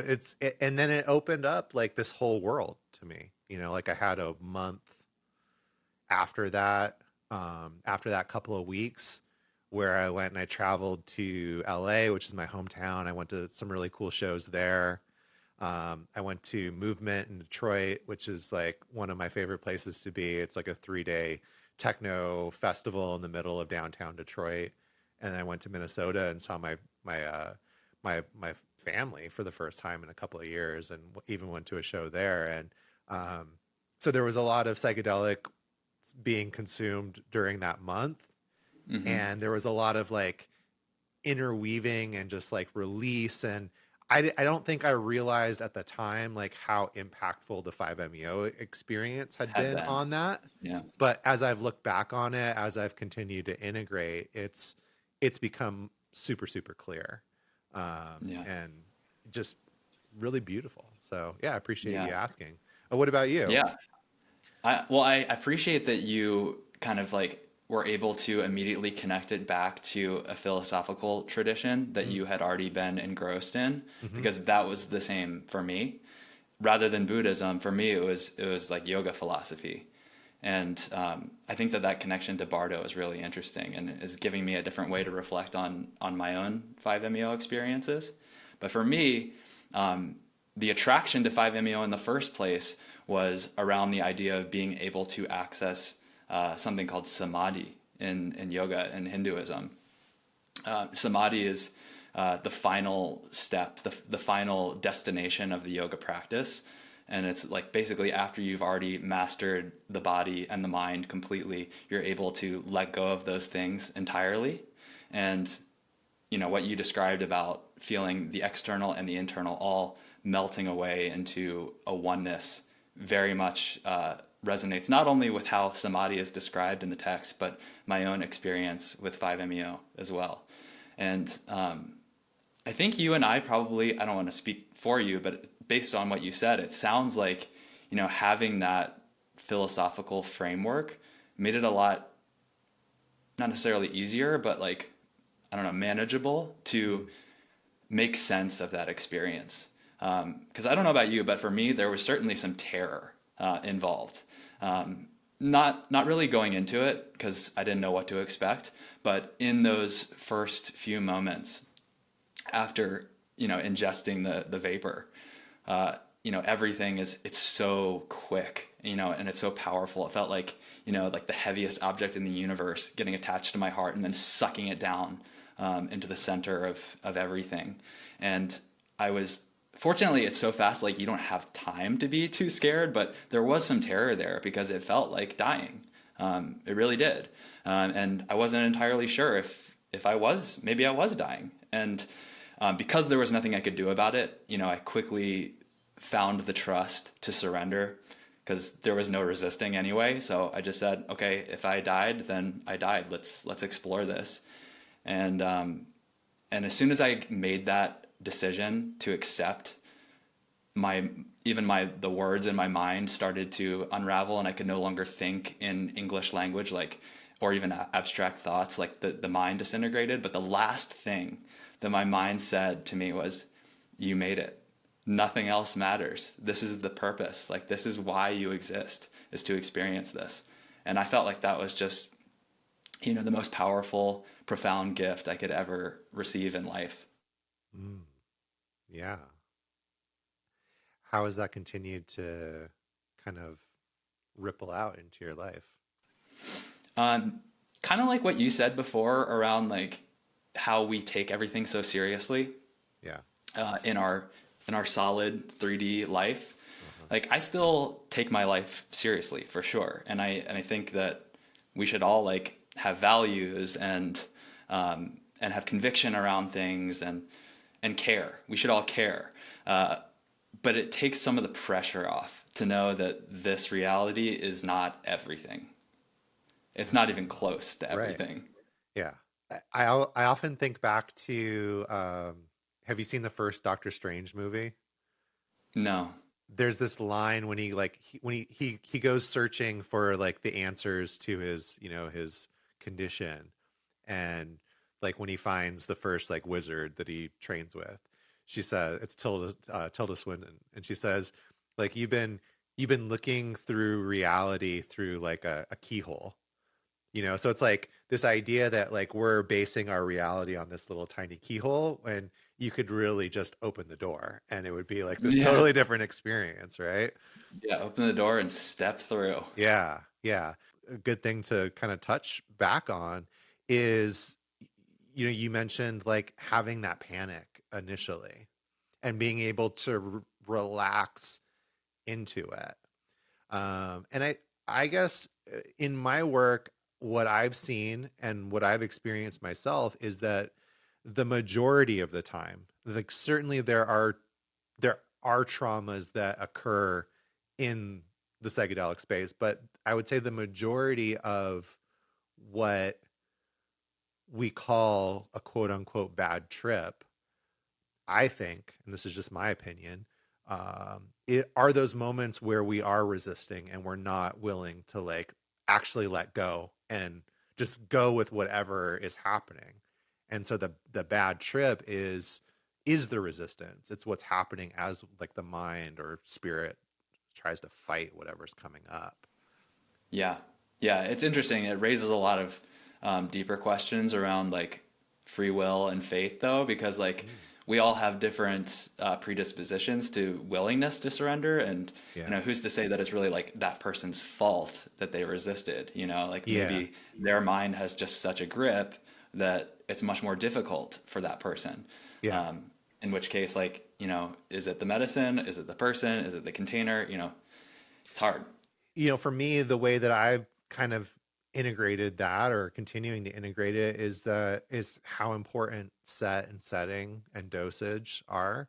and then it opened up like this whole world to me. Like I had a month after that couple of weeks where I went and I traveled to LA, which is my hometown. I went to some really cool shows there. I went to Movement in Detroit, which is like one of my favorite places to be. It's like a 3-day techno festival in the middle of downtown Detroit. And I went to Minnesota and saw my family for the first time in a couple of years, and even went to a show there. And um, so there was a lot of psychedelic being consumed during that month, Hmm. and there was a lot of like interweaving and just like release. And I don't think I realized at the time like how impactful the 5-MeO experience had Had been been. on that. Yeah. But as I've looked back on it, as I've continued to integrate, it's become super super clear, Yeah. and just really beautiful. So yeah, I appreciate Yeah. you asking. What about you? Yeah. I appreciate that you kind of like were able to immediately connect it back to a philosophical tradition that you had already been engrossed in, Mm-hmm. because that was the same for me. Rather than Buddhism, for me it was like yoga philosophy, and I think that that connection to Bardo is really interesting and is giving me a different way to reflect on my own 5-MeO experiences. But for me, um, the attraction to 5-MeO in the first place was around the idea of being able to access something called Samadhi in yoga and Hinduism. Samadhi is the final step, the final destination of the yoga practice. And it's like basically after you've already mastered the body and the mind completely, you're able to let go of those things entirely. And what you described about feeling the external and the internal all melting away into a oneness very much resonates not only with how samadhi is described in the text, but my own experience with 5-MeO as well. And I think you and I probably, I don't want to speak for you, but based on what you said, it sounds like, having that philosophical framework made it a lot, not necessarily easier, but like, I don't know, manageable to make sense of that experience. Because I don't know about you, but for me, there was certainly some terror involved. Not really going into it because I didn't know what to expect, but in those first few moments after ingesting the vapor, everything it's so quick, and it's so powerful. It felt like like the heaviest object in the universe getting attached to my heart and then sucking it down into the center of everything. And I was fortunately it's so fast, like you don't have time to be too scared, but there was some terror there because it felt like dying. It really did, and I wasn't entirely sure if maybe I was dying. And because there was nothing I could do about it, I quickly found the trust to surrender because there was no resisting anyway. So I just said, okay, if I died, then I died. Let's explore this. And as soon as I made that decision to accept, the words in my mind started to unravel, and I could no longer think in English language, like, or even abstract thoughts, like the mind disintegrated. But the last thing that my mind said to me was, you made it. Nothing else matters. This is the purpose. Like, this is why you exist, is to experience this. And I felt like that was just, the most powerful, profound gift I could ever receive in life. Mm, yeah. How has that continued to kind of ripple out into your life? Um, Kind of like what you said before around like how we take everything so seriously Yeah. in our solid 3D life. Uh-huh. Like I still take my life seriously for sure, and I think that we should all like have values and have conviction around things and care. We should all care, but it takes some of the pressure off to know that this reality is not everything. It's not even close to Right. everything. Yeah. I often think back to have you seen the first Doctor Strange movie? No. There's this line when he goes searching for like the answers to his, his condition, and like when he finds the first like wizard that he trains with, she says it's Tilda Swinton, and she says like you've been looking through reality through like a keyhole. So it's like this idea that like we're basing our reality on this little tiny keyhole when you could really just open the door and it would be like this Yeah. totally different experience, right? Yeah. Open the door and step through. Yeah, yeah. A good thing to kind of touch back on is, you mentioned like having that panic initially and being able to relax into it. And I guess in my work, what I've seen and what I've experienced myself is that the majority of the time, like certainly there are traumas that occur in the psychedelic space, but I would say the majority of what we call a quote unquote bad trip, I think, and this is just my opinion, it are those moments where we are resisting and we're not willing to like actually let go and just go with whatever is happening. And so the bad trip is the resistance. It's what's happening as like the mind or spirit tries to fight whatever's coming up. Yeah. Yeah. It's interesting. It raises a lot of deeper questions around like free will and faith, though, because like Mm, we all have different predispositions to willingness to surrender. And, yeah. who's to say that it's really like that person's fault that they resisted? Like Yeah. maybe their mind has just such a grip that it's much more difficult for that person. Yeah. Um, in which case, like, is it the medicine? Is it the person? Is it the container? It's hard. For me, the way that I've kind of integrated that or continuing to integrate it is how important set and setting and dosage are.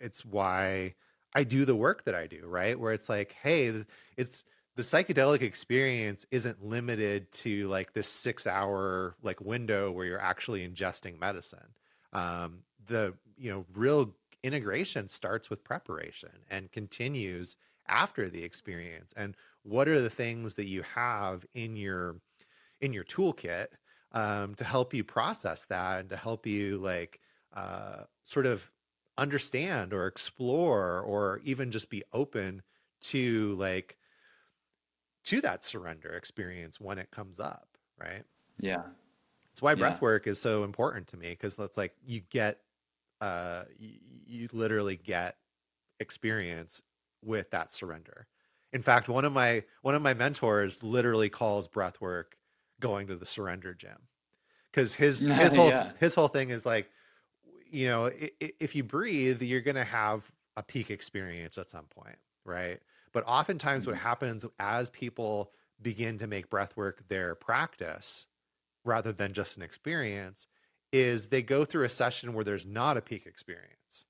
It's why I do the work that I do, right? Where it's like, hey, it's the psychedelic experience isn't limited to like this 6 hour like window where you're actually ingesting medicine. The real integration starts with preparation and continues after the experience. And what are the things that you have in your toolkit to help you process that and to help you like sort of understand or explore or even just be open to like to that surrender experience when it comes up, right? Yeah. It's why Yeah. breath work is so important to me, because it's like you get you literally get experience with that surrender. In fact, one of my mentors literally calls breath work going to the surrender gym, because Yeah. his whole thing is like, if you breathe, you're going to have a peak experience at some point, right? But oftentimes what Mhm. happens as people begin to make breath work their practice rather than just an experience is they go through a session where there's not a peak experience,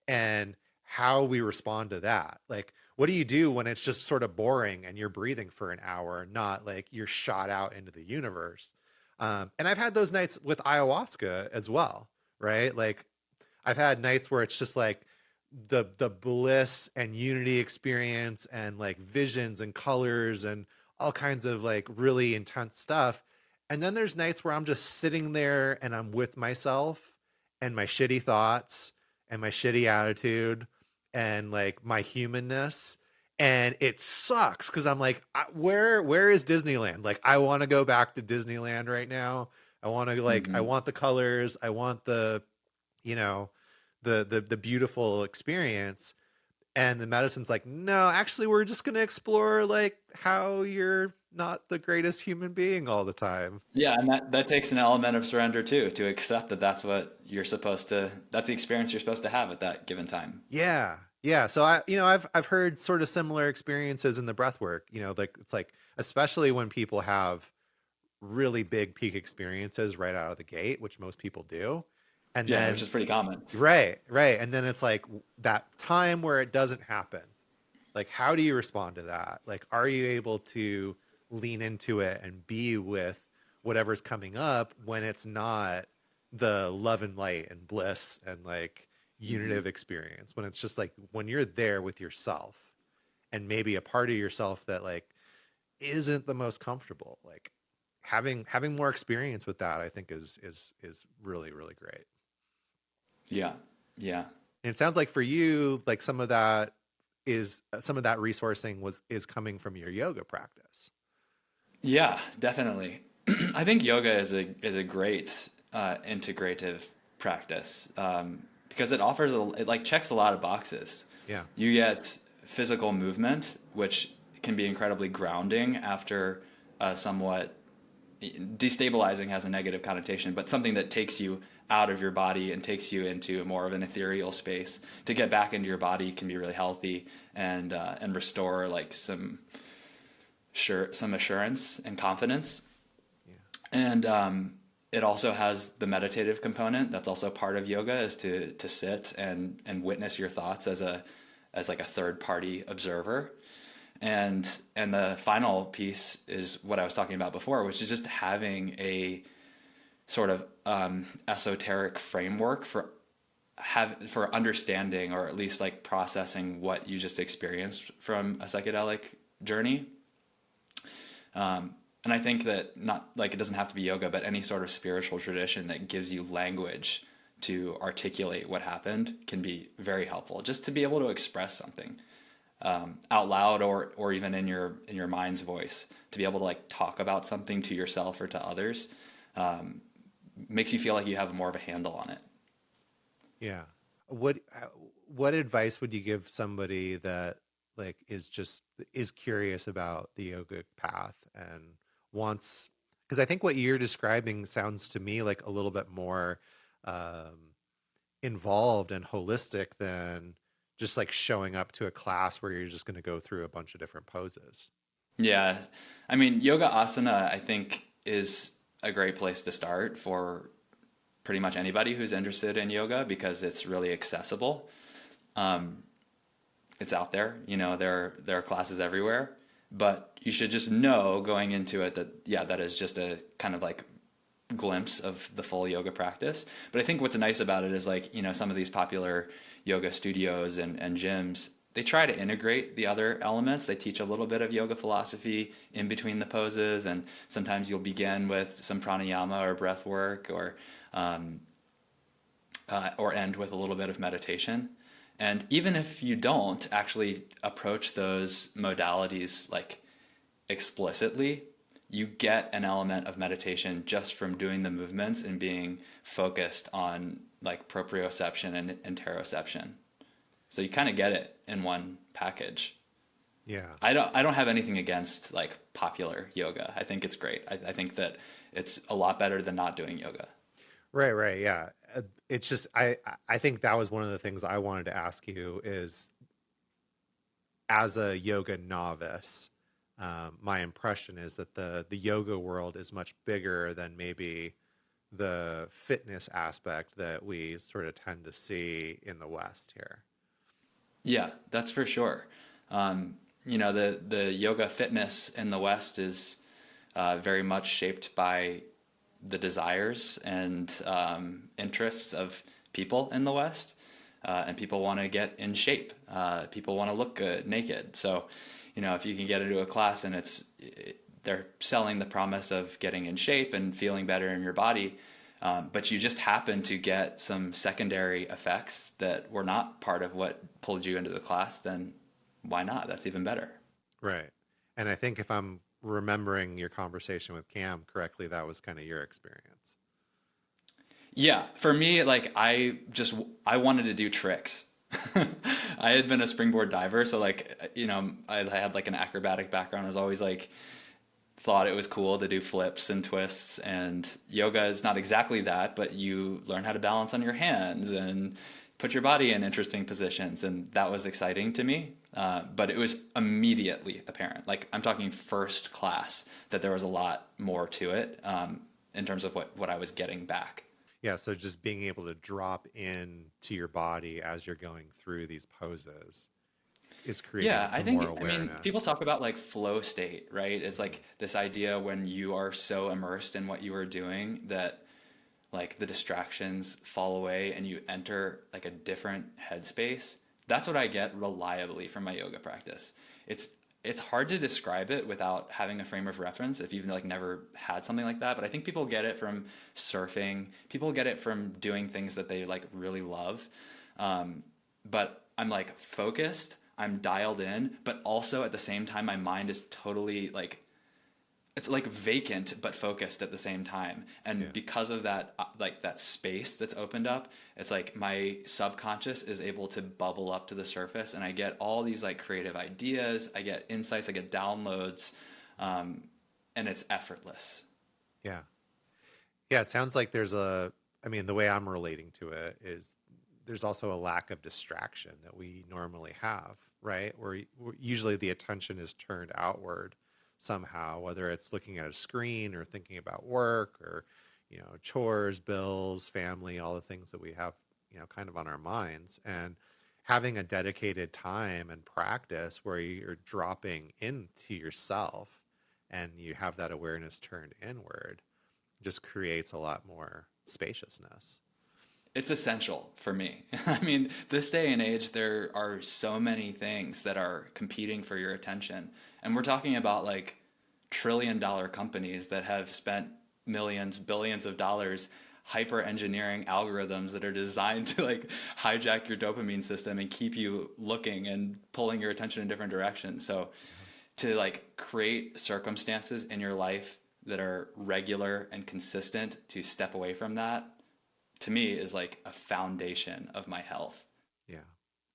and how we respond to that. Like, what do you do when it's just sort of boring and you're breathing for an hour, not like you're shot out into the universe? And I've had those nights with ayahuasca as well, right? Like, I've had nights where it's just like the bliss and unity experience and like visions and colors and all kinds of like really intense stuff. And then there's nights where I'm just sitting there and I'm with myself and my shitty thoughts and my shitty attitude and like my humanness. And it sucks because I'm like, where is Disneyland? Like, I want to go back to Disneyland right now. I want to like, I Hmm. want the colors. I want the, you know, the beautiful experience. And the medicine's like, no, actually, we're just gonna explore like how you're not the greatest human being all the time. Yeah, and that takes an element of surrender too, to accept that that's what you're supposed to, that's the experience you're supposed to have at that given time. Yeah. Yeah. So I've heard sort of similar experiences in the breath work, like it's like, especially when people have really big peak experiences right out of the gate, which most people do. And Yeah, which then, is pretty common. right, right. And then it's like that time where it doesn't happen. Like, how do you respond to that? Like, are you able to lean into it and be with whatever's coming up when it's not the love and light and bliss and like Hmm. unitive experience, when it's just like when you're there with yourself and maybe a part of yourself that like isn't the most comfortable, like having more experience with that, I think is really, really great. Yeah. Yeah. And it sounds like for you, like some of that resourcing is coming from your yoga practice. Yeah, definitely. I think yoga is a great integrative practice because it offers it like checks a lot of boxes. Yeah. You get physical movement, which can be incredibly grounding after somewhat destabilizing has a negative connotation, but something that takes you out of your body and takes you into more of an ethereal space. To get back into your body can be really healthy and restore like some assurance and confidence. Yeah. And it also has the meditative component. That's also part of yoga, is to sit and witness your thoughts as like a third party observer. And the final piece is what I was talking about before, which is just having a sort of esoteric framework for understanding, or at least like processing what you just experienced from a psychedelic journey. And I think that, not like it doesn't have to be yoga, but any sort of spiritual tradition that gives you language to articulate what happened can be very helpful. Just to be able to express something out loud, or even in your mind's voice, to be able to like talk about something to yourself or to others, makes you feel like you have more of a handle on it. Yeah. What what advice would you give somebody that like is curious about the yogic path and wants, because I think what you're describing sounds to me like a little bit more um, involved and holistic than just like showing up to a class where you're just going to go through a bunch of different poses. Yeah. I mean, yoga asana, I think, is a great place to start for pretty much anybody who's interested in yoga because it's really accessible. Um, it's out there, there are classes everywhere, but you should just know going into it that, yeah, that is just a kind of like glimpse of the full yoga practice. But I think what's nice about it is like, some of these popular yoga studios and gyms, they try to integrate the other elements. They teach a little bit of yoga philosophy in between the poses, and sometimes you'll begin with some pranayama or breath work, um, or end with a little bit of meditation. And even if you don't actually approach those modalities like explicitly, you get an element of meditation just from doing the movements and being focused on like proprioception and interoception. So you kind of get it in one package. Yeah. I don't have anything against like popular yoga. I think it's great. I think that it's a lot better than not doing yoga. Right, right. Yeah. It's just I think that was one of the things I wanted to ask you is as a yoga novice, my impression is that the yoga world is much bigger than maybe the fitness aspect that we sort of tend to see in the West here. Yeah, that's for sure. The yoga fitness in the West is very much shaped by the desires and interests of people in the West. And people want to get in shape. People want to look good naked. So, if you can get into a class and they're selling the promise of getting in shape and feeling better in your body, but you just happen to get some secondary effects that were not part of what pulled you into the class, then why not? That's even better. Right. And I think if I'm remembering your conversation with Cam correctly, that was kind of your experience. Yeah, for me, like I wanted to do tricks. I had been a springboard diver, so like I had like an acrobatic background. I was always like thought it was cool to do flips and twists, and yoga is not exactly that, but you learn how to balance on your hands and put your body in interesting positions, and that was exciting to me. But it was immediately apparent, like I'm talking first class, that there was a lot more to it in terms of what I was getting back. Yeah, so just being able to drop in to your body as you're going through these poses is creating Yeah, some more I mean, people awareness. talk about like flow state, right? It's like this idea when you are so immersed in what you are doing that like the distractions fall away and you enter like a different headspace. That's what I get reliably from my yoga practice. It's it's hard to describe it without having a frame of reference if you've like never had something like that, but I think people get it from surfing. People get it from doing things that they like really love. But I'm like focused, I'm dialed in, but also at the same time my mind is totally like it's like vacant but focused at the same time, and Yeah. because of that like that space that's opened up, it's like my subconscious is able to bubble up to the surface, and I get all these like creative ideas, I get insights, I get downloads, um, and it's effortless. Yeah. Yeah, it sounds like I mean, the way I'm relating to it is there's also a lack of distraction that we normally have, right? Where usually the attention is turned outward somehow, whether it's looking at a screen or thinking about work or, chores, bills, family, all the things that we have, kind of on our minds. And having a dedicated time and practice where you're dropping into yourself and you have that awareness turned inward just creates a lot more spaciousness. It's essential for me. I mean, this day and age, there are so many things that are competing for your attention. And we're talking about like trillion-dollar companies that have spent millions, billions of dollars hyper engineering algorithms that are designed to like hijack your dopamine system and keep you looking and pulling your attention in different directions. So Yeah. to like create circumstances in your life that are regular and consistent to step away from that, to me is like a foundation of my health. Yeah,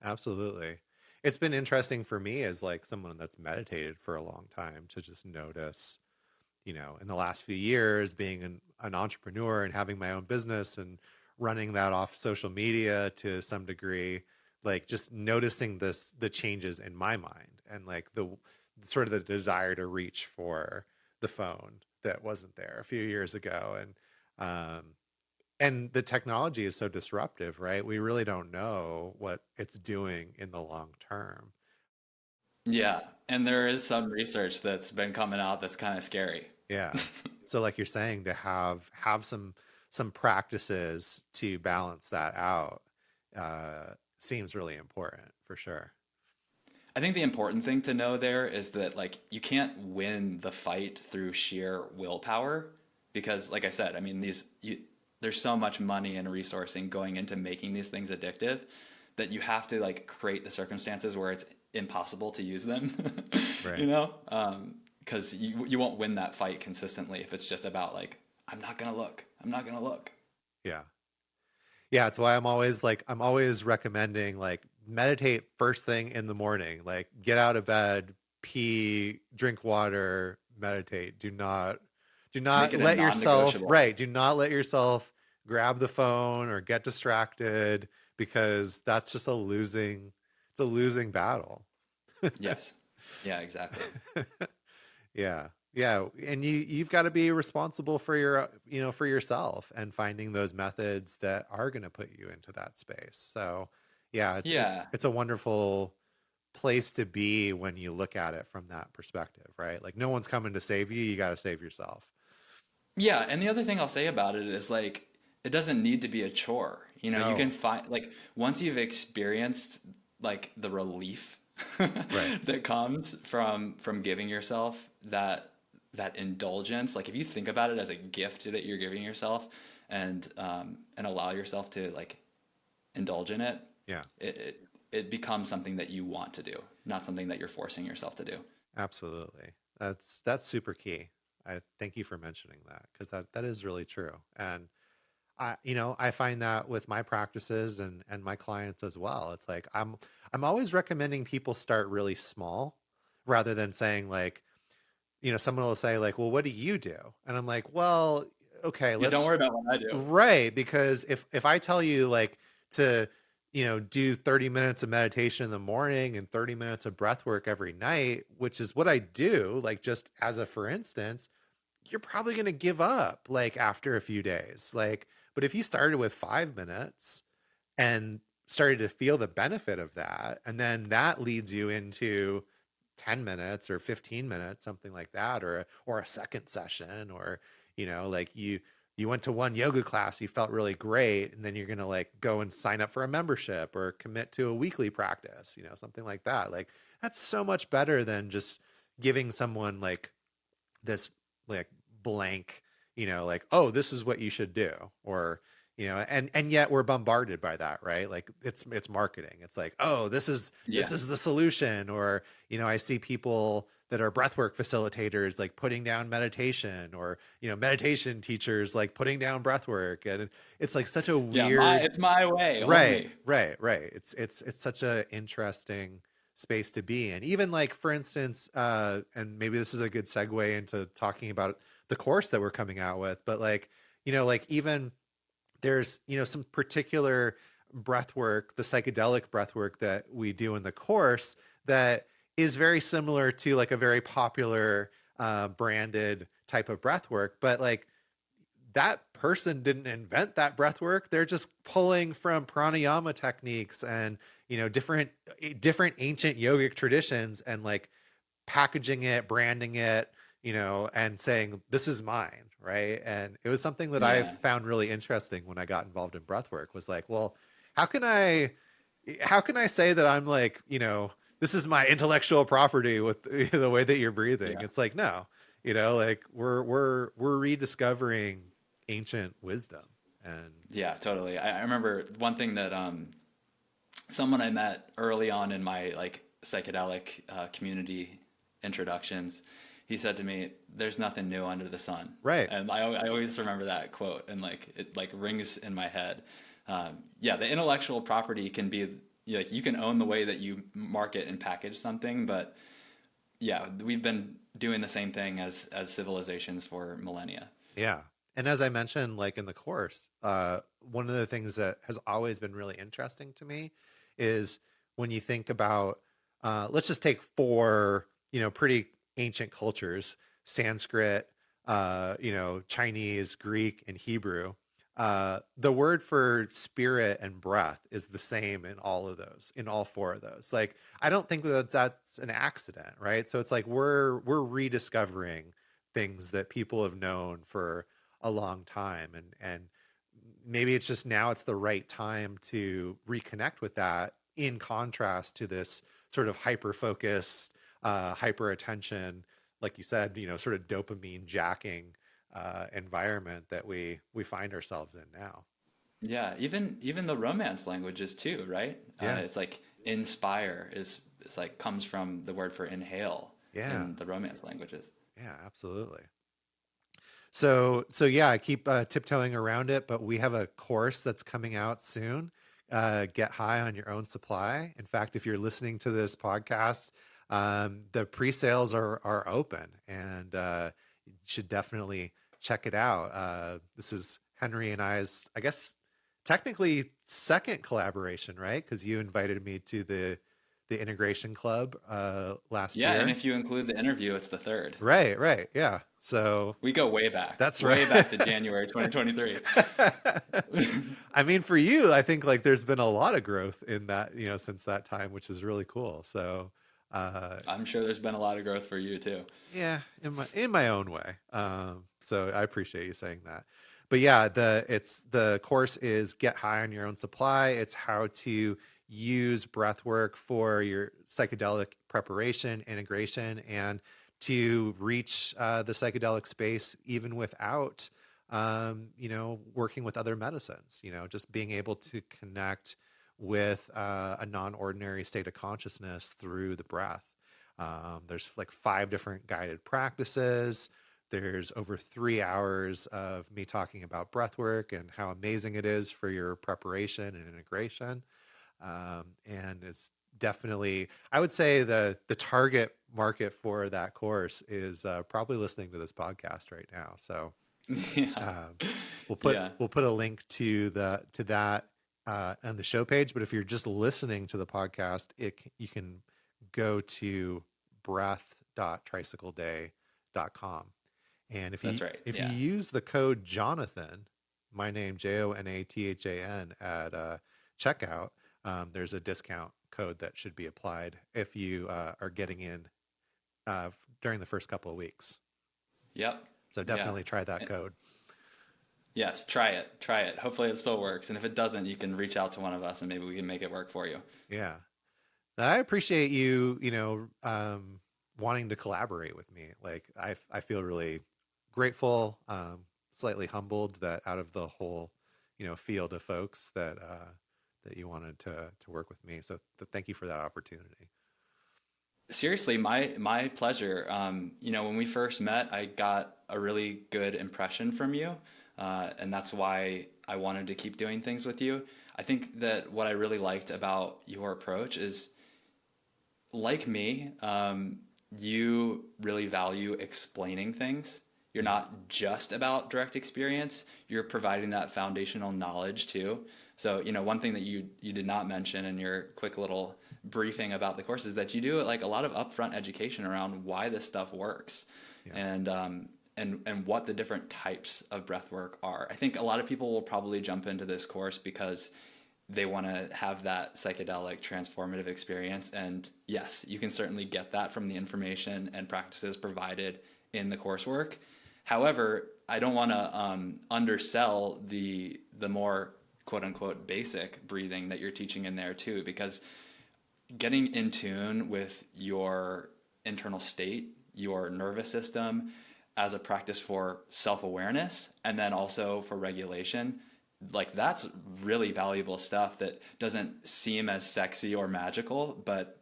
absolutely. It's been interesting for me as like someone that's meditated for a long time to just notice, in the last few years being an entrepreneur and having my own business and running that off social media to some degree, like just noticing the changes in my mind and like sort of the desire to reach for the phone that wasn't there a few years ago. And the technology is so disruptive, right? We really don't know what it's doing in the long term. Yeah, and there is some research that's been coming out that's kind of scary. Yeah. So like you're saying, to have some practices to balance that out seems really important for sure. I think the important thing to know there is that like you can't win the fight through sheer willpower because like I said, I mean there's so much money and resourcing going into making these things addictive that you have to like create the circumstances where it's impossible to use them, Right. you know? Because you won't win that fight consistently if it's just about like I'm not gonna look, I'm not gonna look. Yeah. Yeah, it's why I'm always recommending like meditate first thing in the morning. Like get out of bed, pee, drink water, meditate. Do Make not it a let yourself, non-negotiable. right, do not let yourself grab the phone or get distracted, because that's just it's a losing battle. Yes. Yeah, exactly. Yeah. Yeah. And you've got to be responsible for for yourself and finding those methods that are going to put you into that space. So yeah, Yeah. it's a wonderful place to be when you look at it from that perspective, right? Like no one's coming to save you. You got to save yourself. Yeah, and the other thing I'll say about it is like it doesn't need to be a chore. You know, you can No. find like once you've experienced like the relief Right. that comes from giving yourself that indulgence, like if you think about it as a gift that you're giving yourself and allow yourself to like indulge in it, Yeah, it becomes something that you want to do, not something that you're forcing yourself to do. absolutely. That's super key. I thank you for mentioning that, because that is really true. And I find that with my practices and my clients as well. It's like I'm always recommending people start really small, rather than saying like, someone will say like, well, what do you do? And I'm like, well, okay, Yeah, don't let's worry about what I do. right, because if I tell you like to, do 30 minutes of meditation in the morning and 30 minutes of breath work every night, which is what I do, like just as a for instance, you're probably going to give up like after a few days. Like, but if you started with 5 minutes and started to feel the benefit of that, and then that leads you into 10 minutes or 15 minutes, something like that, or a second session, or, like you went to one yoga class, you felt really great, and then you're going to like go and sign up for a membership or commit to a weekly practice, something like that. Like that's so much better than just giving someone like this like blank, like, oh, this is what you should do, or and yet we're bombarded by that, right? Like it's marketing. It's like, oh, Yeah. this is the solution. Or I see people that are breathwork facilitators like putting down meditation, or meditation teachers like putting down breathwork, and it's like such a Yeah, weird. it's my way Right, only. right. It's such a interesting space to be in. Even like for instance, and maybe this is a good segue into talking about the course that we're coming out with, but like, like even there's, some particular breath work, the psychedelic breath work that we do in the course, that is very similar to like a very popular branded type of breath work, but like that person didn't invent that breath work. They're just pulling from pranayama techniques and, different ancient yogic traditions, and like packaging it, branding it, and saying, this is mine. Right. And it was something that I Yeah. found really interesting when I got involved in breath work, was like, well, how can I, how can I say that I'm like, this is my intellectual property with the way that you're breathing? Yeah. It's like, no, like we're rediscovering ancient wisdom. And Yeah, totally. I remember one thing that someone I met early on in my like psychedelic community introductions, he said to me, "There's nothing new under the sun," right. and I always remember that quote, and like it like rings in my head. Yeah, the intellectual property can be like you can own the way that you market and package something, but yeah, we've been doing the same thing as civilizations for millennia. Yeah. And as I mentioned, like in the course, one of the things that has always been really interesting to me is when you think about, let's just take four pretty ancient cultures, Sanskrit, Chinese, Greek, and Hebrew. The word for spirit and breath is the same in all of those, in all four of those. Like, I don't think that that's an accident, right? So it's like we're rediscovering things that people have known for a long time, and maybe it's just now it's the right time to reconnect with that, in contrast to this sort of hyper focused, hyper attention, like you said, sort of dopamine jacking environment that we find ourselves in now. Yeah, even the romance languages too, right? Yeah, It's like inspire is like comes from the word for inhale yeah, in the romance languages. yeah, absolutely. So yeah, I keep tiptoeing around it, but we have a course that's coming out soon. Get high on your own supply. In fact, if you're listening to this podcast, the pre-sales are open, and you should definitely check it out. This is Henry and I's, I guess, technically second collaboration, right? Because you invited me to the Integration Club last Yeah, and year. if you include the interview, it's the third. Right, right, yeah. So We go that's right. way back to January 2023. I mean, for you, I think like there's been a lot of growth in that, since that time, which is really cool. So, uh, I'm sure there's been a lot of growth for you too. yeah, in my own way. So I appreciate you saying that. But yeah, the course is Get High on Your Own Supply. It's how to use breath work for your psychedelic preparation, integration, and to reach the psychedelic space even without working with other medicines, just being able to connect with a non-ordinary state of consciousness through the breath. There's like 5 different guided practices. There's over 3 hours of me talking about breath work and how amazing it is for your preparation and integration. And it's definitely, I would say the target market for that course is probably listening to this podcast right now. So Yeah. um, we'll put Yeah. we'll put a link to that on the show page. But if you're just listening to the podcast, you can go to breath.tricycleday.com. And if you That's right. if you Yeah. use the code Jonathan, my name Jonathan at checkout, there's a discount code that should be applied if you are getting in during the first couple of weeks. Yep. So Yeah. definitely try that Eh, code. Yes, try it. Try it. Hopefully it still works. And if it doesn't, you can reach out to one of us and maybe we can make it work for you. Yeah. I appreciate you, wanting to collaborate with me. Like I feel really grateful, slightly humbled that out of the whole, field of folks that you wanted to work with me. So thank you for that opportunity. Seriously, my pleasure. When we first met, I got a really good impression from you, and that's why I wanted to keep doing things with you. I think that what I really liked about your approach is, like me, you really value explaining things. You're Mhm. not just about direct experience. You're providing that foundational knowledge too. So, one thing that you did not mention in your quick little briefing about the course is that you do like a lot of upfront education around why this stuff works, Yeah. and what the different types of breath work are. I think a lot of people will probably jump into this course because they want to have that psychedelic transformative experience. And yes, you can certainly get that from the information and practices provided in the coursework. However, I don't want to undersell the more quote unquote basic breathing that you're teaching in there too, because getting in tune with your internal state, your nervous system, as a practice for self awareness and then also for regulation, like that's really valuable stuff that doesn't seem as sexy or magical, but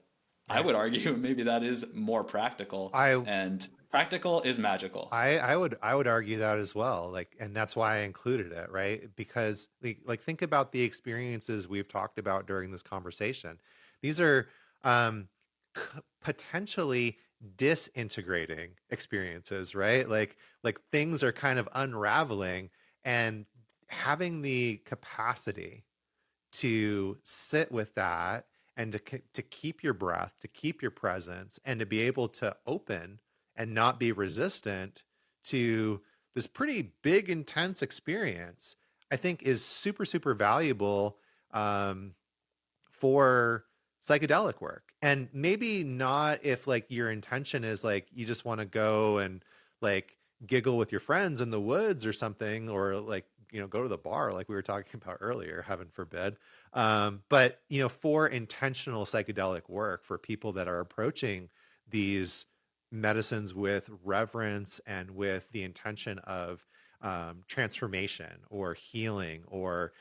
I Right. would argue maybe that is more practical, I and practical is magical. I would argue that as well. Like, and that's why I included it, right? Because like think about the experiences we've talked about during this conversation. These are um, potentially disintegrating experiences, right? Like things are kind of unraveling, and having the capacity to sit with that and to keep your breath, to keep your presence, and to be able to open and not be resistant to this pretty big, intense experience, I think is super, super valuable um, for psychedelic work. And maybe not if like your intention is like you just want to go and like giggle with your friends in the woods or something, or like, you know, go to the bar like we were talking about earlier, heaven forbid. But, you know, for intentional psychedelic work, for people that are approaching these medicines with reverence and with the intention of transformation or healing or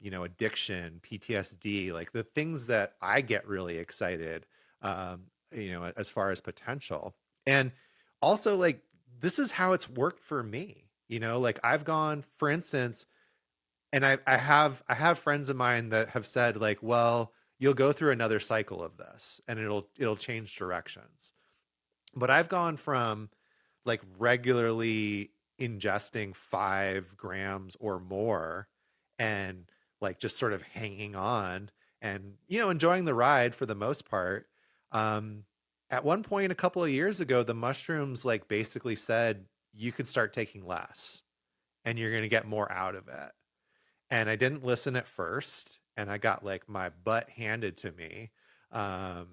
you know, addiction, PTSD, like the things that I get really excited, you know, as far as potential. And also, like, this is how it's worked for me. You know, like I've gone, for instance, and I have friends of mine that have said, like, well, you'll go through another cycle of this, and it'll change directions. But I've gone from like regularly ingesting 5 grams or more and like just sort of hanging on and, you know, enjoying the ride for the most part. Um, at one point a couple of years ago, the mushrooms like basically said you could start taking less and you're going to get more out of it. And I didn't listen at first and I got like my butt handed to me. Um,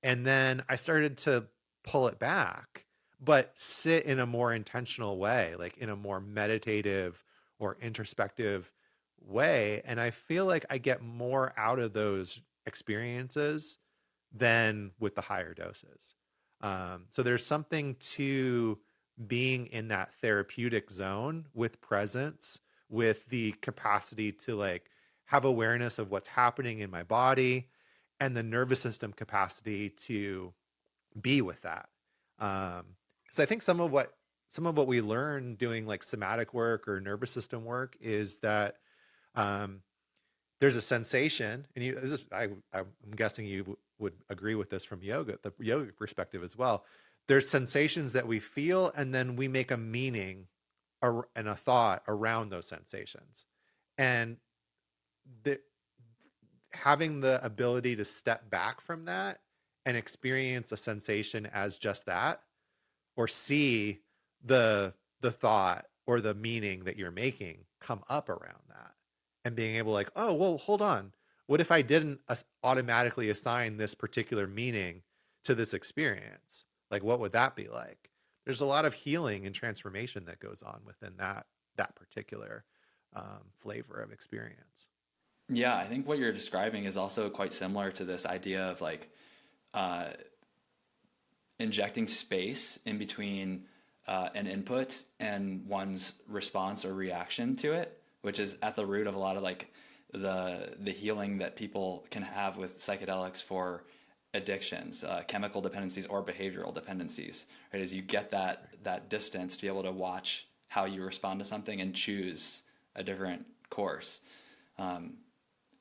and then I started to pull it back, but sit in a more intentional way, like in a more meditative or introspective way. And I feel like I get more out of those experiences than with the higher doses. So there's something to being in that therapeutic zone with presence, with the capacity to like have awareness of what's happening in my body and the nervous system capacity to be with that. Because I think some of what we learn doing like somatic work or nervous system work is that um, there's a sensation, and I'm guessing you would agree with this from yoga, the yoga perspective as well. There's sensations that we feel, and then we make a meaning and a thought around those sensations, and the, having the ability to step back from that and experience a sensation as just that, or see the thought or the meaning that you're making come up around that, and being able like, oh well, hold on, what if I didn't automatically assign this particular meaning to this experience? Like, what would that be like? There's a lot of healing and transformation that goes on within that particular flavor of experience. Yeah, I think what you're describing is also quite similar to this idea of like uh, injecting space in between an input and one's response or reaction to it, which is at the root of a lot of like the healing that people can have with psychedelics for addictions, chemical dependencies or behavioral dependencies. Right, as you get that distance to be able to watch how you respond to something and choose a different course. Um,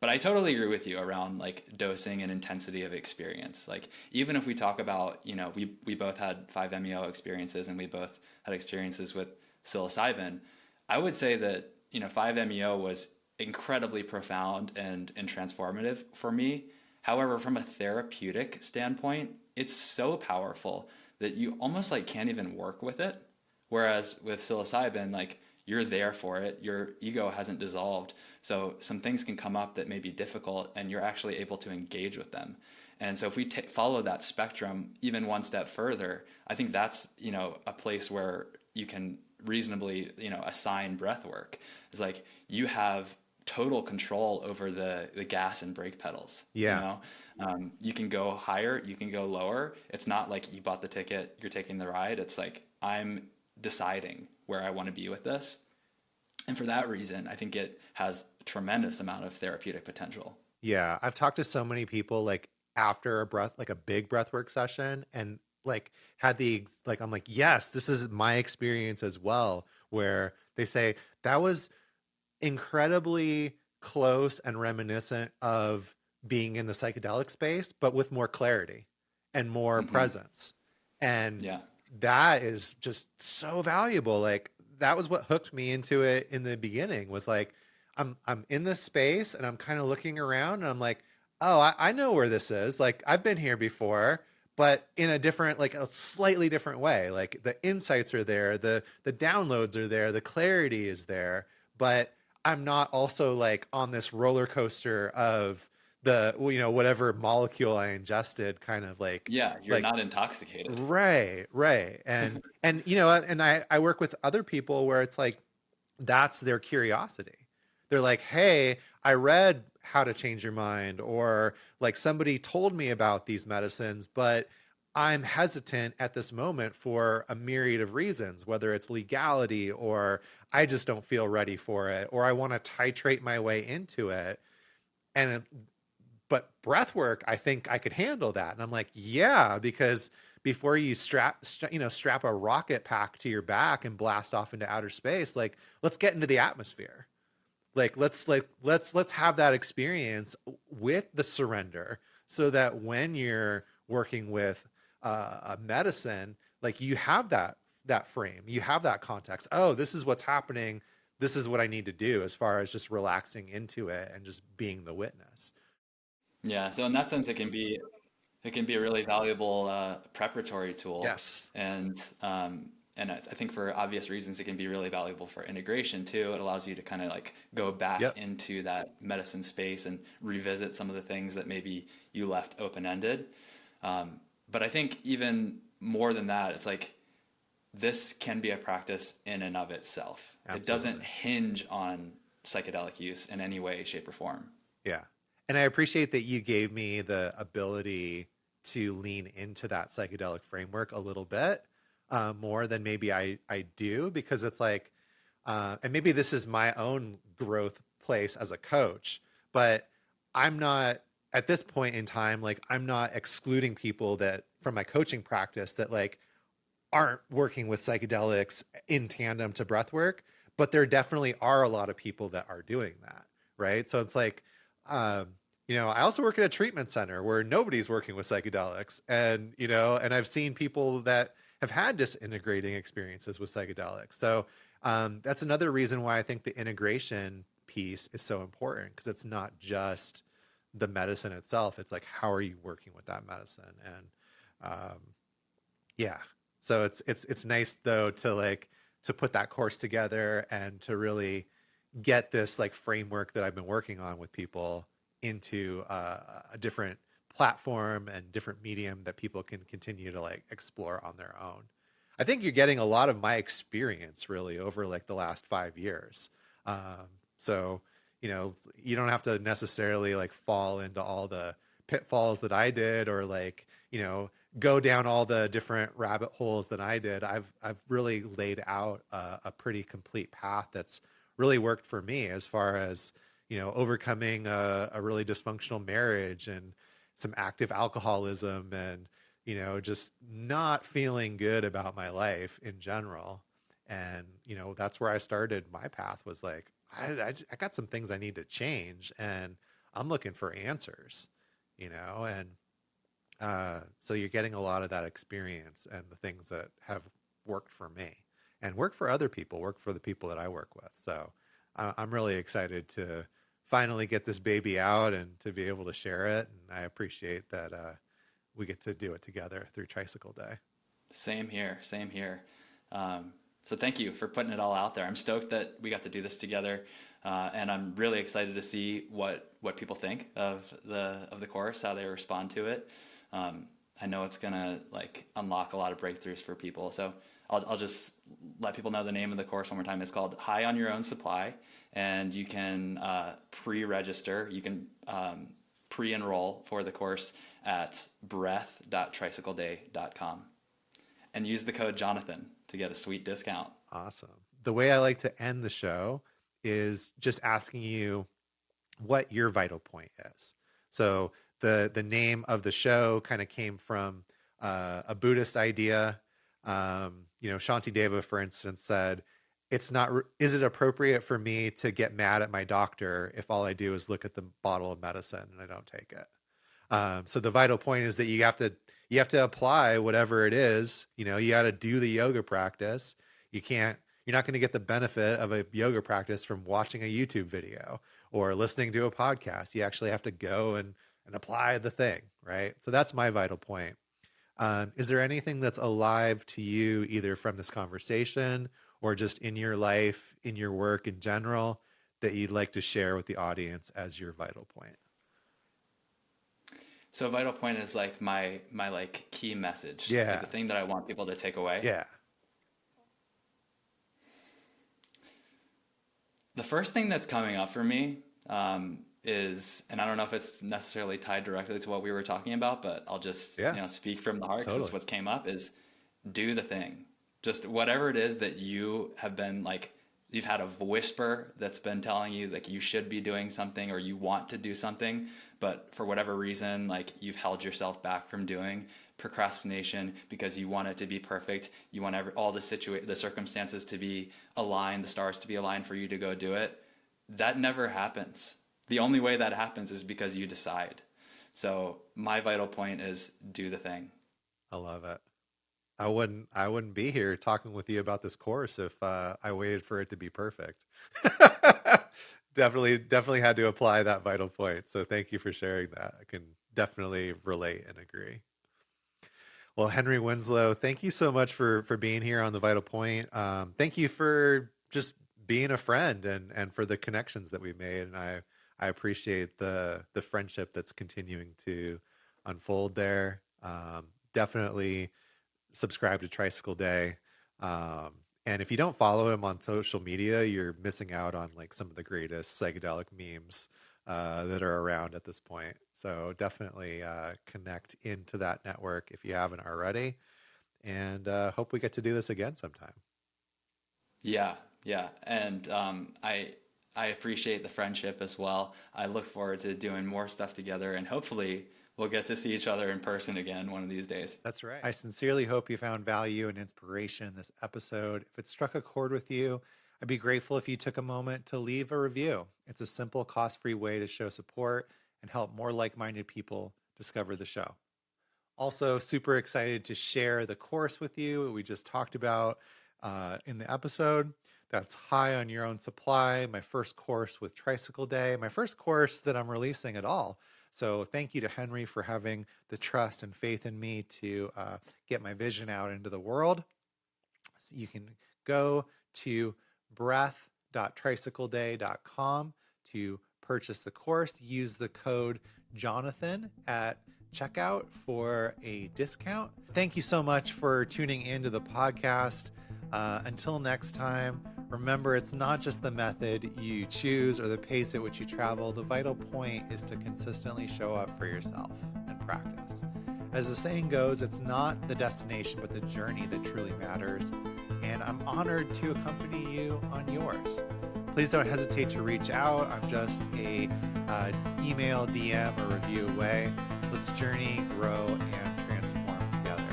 but I totally agree with you around like dosing and intensity of experience. Like even if we talk about, you know, we both had 5-MeO experiences and we both had experiences with psilocybin, I would say that, you know, 5-MeO was incredibly profound and transformative for me. However, from a therapeutic standpoint, it's so powerful that you almost like can't even work with it. Whereas with psilocybin, like you're there for it, your ego hasn't dissolved. So some things can come up that may be difficult and you're actually able to engage with them. And so if we follow that spectrum even one step further, I think that's, you know, a place where you can reasonably, you know, assign breath work. It's like you have total control over the gas and brake pedals, you Yeah. know? You can go higher, you can go lower. It's not like you bought the ticket, you're taking the ride. It's like I'm deciding where I want to be with this. And for that reason, I think it has a tremendous amount of therapeutic potential. Yeah, I've talked to so many people like after like a big breathwork session, and like had like, I'm like, yes, this is my experience as well, where they say that was incredibly close and reminiscent of being in the psychedelic space, but with more clarity and more Hmm. presence. And Yeah. that is just so valuable. Like that was what hooked me into it in the beginning, was like, I'm in this space and I'm kind of looking around and I'm like, Oh, I know where this is. Like I've been here before, but in a different, like a slightly different way. Like the insights are there, the downloads are there, the clarity is there, but I'm not also like on this roller coaster of the, you know, whatever molecule I ingested kind of Yeah, you're like not intoxicated. right. And you know, and I work with other people where it's like that's their curiosity. They're like, hey, I read How to Change Your Mind, or like somebody told me about these medicines, but I'm hesitant at this moment for a myriad of reasons, whether it's legality or I just don't feel ready for it, or I want to titrate my way into it. And but breath work, I think I could handle that. And I'm like, yeah, because before you strap a rocket pack to your back and blast off into outer space, like let's get into the atmosphere. Let's have that experience with the surrender, so that when you're working with a medicine, like you have that frame, you have that context. Oh, this is what's happening. This is what I need to do, as far as just relaxing into it and just being the witness. Yeah, so in that sense, it can be a really valuable preparatory tool, Yes. and I think for obvious reasons, it can be really valuable for integration too. It allows you to kind of like go back Yep. into that medicine space and revisit some of the things that maybe you left open-ended. But I think even more than that, it's like this can be a practice in and of itself. It doesn't Absolutely. hinge on psychedelic use in any way, shape, or form. Yeah. And I appreciate that you gave me the ability to lean into that psychedelic framework a little bit more than maybe I do, because it's like, and maybe this is my own growth place as a coach, but I'm not at this point in time, like I'm not excluding people that from my coaching practice that like aren't working with psychedelics in tandem to breath work, but there definitely are a lot of people that are doing that, right? So it's like, um, you know, I also work at a treatment center where nobody's working with psychedelics, and you know, and I've seen people that have had disintegrating experiences with psychedelics. So that's another reason why I think the integration piece is so important, because it's not just the medicine itself; it's like how are you working with that medicine, and um, yeah. So it's nice though to like to put that course together and to really get this like framework that I've been working on with people into a different platform and different medium that people can continue to like explore on their own. I think you're getting a lot of my experience really over like the last 5 years. Um, so, you know, you don't have to necessarily like fall into all the pitfalls that I did, or like, you know, go down all the different rabbit holes that I did. I've really laid out a pretty complete path that's really worked for me, as far as you know, overcoming a really dysfunctional marriage and some active alcoholism, and you know, just not feeling good about my life in general. And you know, that's where I started my path, was like I got some things I need to change, and I'm looking for answers, you know. And so you're getting a lot of that experience and the things that have worked for me and work for other people, work for the people that I work with. So I'm really excited to finally get this baby out and to be able to share it. And I appreciate that we get to do it together through Tricycle Day. Same here, same here. Um, so thank you for putting it all out there. I'm stoked that we got to do this together, and I'm really excited to see what people think of the course, how they respond to it. Um, I know it's gonna like unlock a lot of breakthroughs for people. So I'll just let people know the name of the course one more time. It's called High on Your Own Supply, and you can pre-register. You can pre-enroll for the course at breath.tricycleday.com and use the code Jonathan to get a sweet discount. Awesome. The way I like to end the show is just asking you what your vital point is. So the name of the show kind of came from a Buddhist idea. You know, Shantideva, for instance, said, "It's not. Is it appropriate for me to get mad at my doctor if all I do is look at the bottle of medicine and I don't take it?" So the vital point is that you have to apply whatever it is. You know, you got to do the yoga practice. You can't. You're not going to get the benefit of a yoga practice from watching a YouTube video or listening to a podcast. You actually have to go and and apply the thing, right? So that's my vital point. Is there anything that's alive to you, either from this conversation or just in your life, in your work in general, that you'd like to share with the audience as your vital point? So vital point is like my like key message, like Yeah. the thing that I want people to take away. Yeah. The first thing that's coming up for me is, and I don't know if it's necessarily tied directly to what we were talking about, but I'll just, Yeah. speak from the heart because it's Totally. what came up is do the thing. Just whatever it is that you have been like, you've had a whisper that's been telling you like you should be doing something or you want to do something, but for whatever reason, like you've held yourself back from doing procrastination because you want it to be perfect. You want all the circumstances to be aligned, the stars to be aligned for you to go do it. That never happens. The only way that happens is because you decide. So my vital point is do the thing. I love it. I wouldn't be here talking with you about this course if I waited for it to be perfect. Definitely had to apply that vital point. So thank you for sharing that. I can definitely relate and agree. Well, Henry Winslow, thank you so much for being here on the Vital Point. Thank you for just being a friend and for the connections that we've made. And I appreciate the friendship that's continuing to unfold there. Definitely subscribe to Tricycle Day. And if you don't follow him on social media, you're missing out on like some of the greatest psychedelic memes that are around at this point. So definitely connect into that network if you haven't already. And hope we get to do this again sometime. Yeah, yeah. And I appreciate the friendship as well. I look forward to doing more stuff together and hopefully we'll get to see each other in person again one of these days. That's right. I sincerely hope you found value and inspiration in this episode. If it struck a chord with you, I'd be grateful if you took a moment to leave a review. It's a simple, cost-free way to show support and help more like-minded people discover the show. Also, super excited to share the course with you we just talked about in the episode. That's High on Your Own Supply, my first course with Tricycle Day, my first course that I'm releasing at all. So thank you to Henry for having the trust and faith in me to get my vision out into the world. So you can go to breath.tricycleday.com to purchase the course. Use the code Jonathan at checkout for a discount. Thank you so much for tuning into the podcast. Until next time, remember, it's not just the method you choose or the pace at which you travel. The vital point is to consistently show up for yourself and practice. As the saying goes, it's not the destination, but the journey that truly matters. And I'm honored to accompany you on yours. Please don't hesitate to reach out. I'm just a email, DM, or review away. Let's journey, grow, and transform together.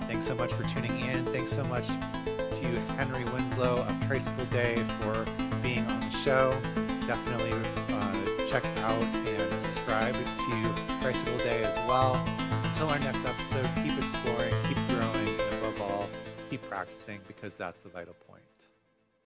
Thanks so much for tuning in. Thanks so much to Henry Winslow of Tricycle Day for being on the show. Definitely check out and subscribe to Tricycle Day as well. Until our next episode, keep exploring, keep growing, and above all, keep practicing because that's the vital point.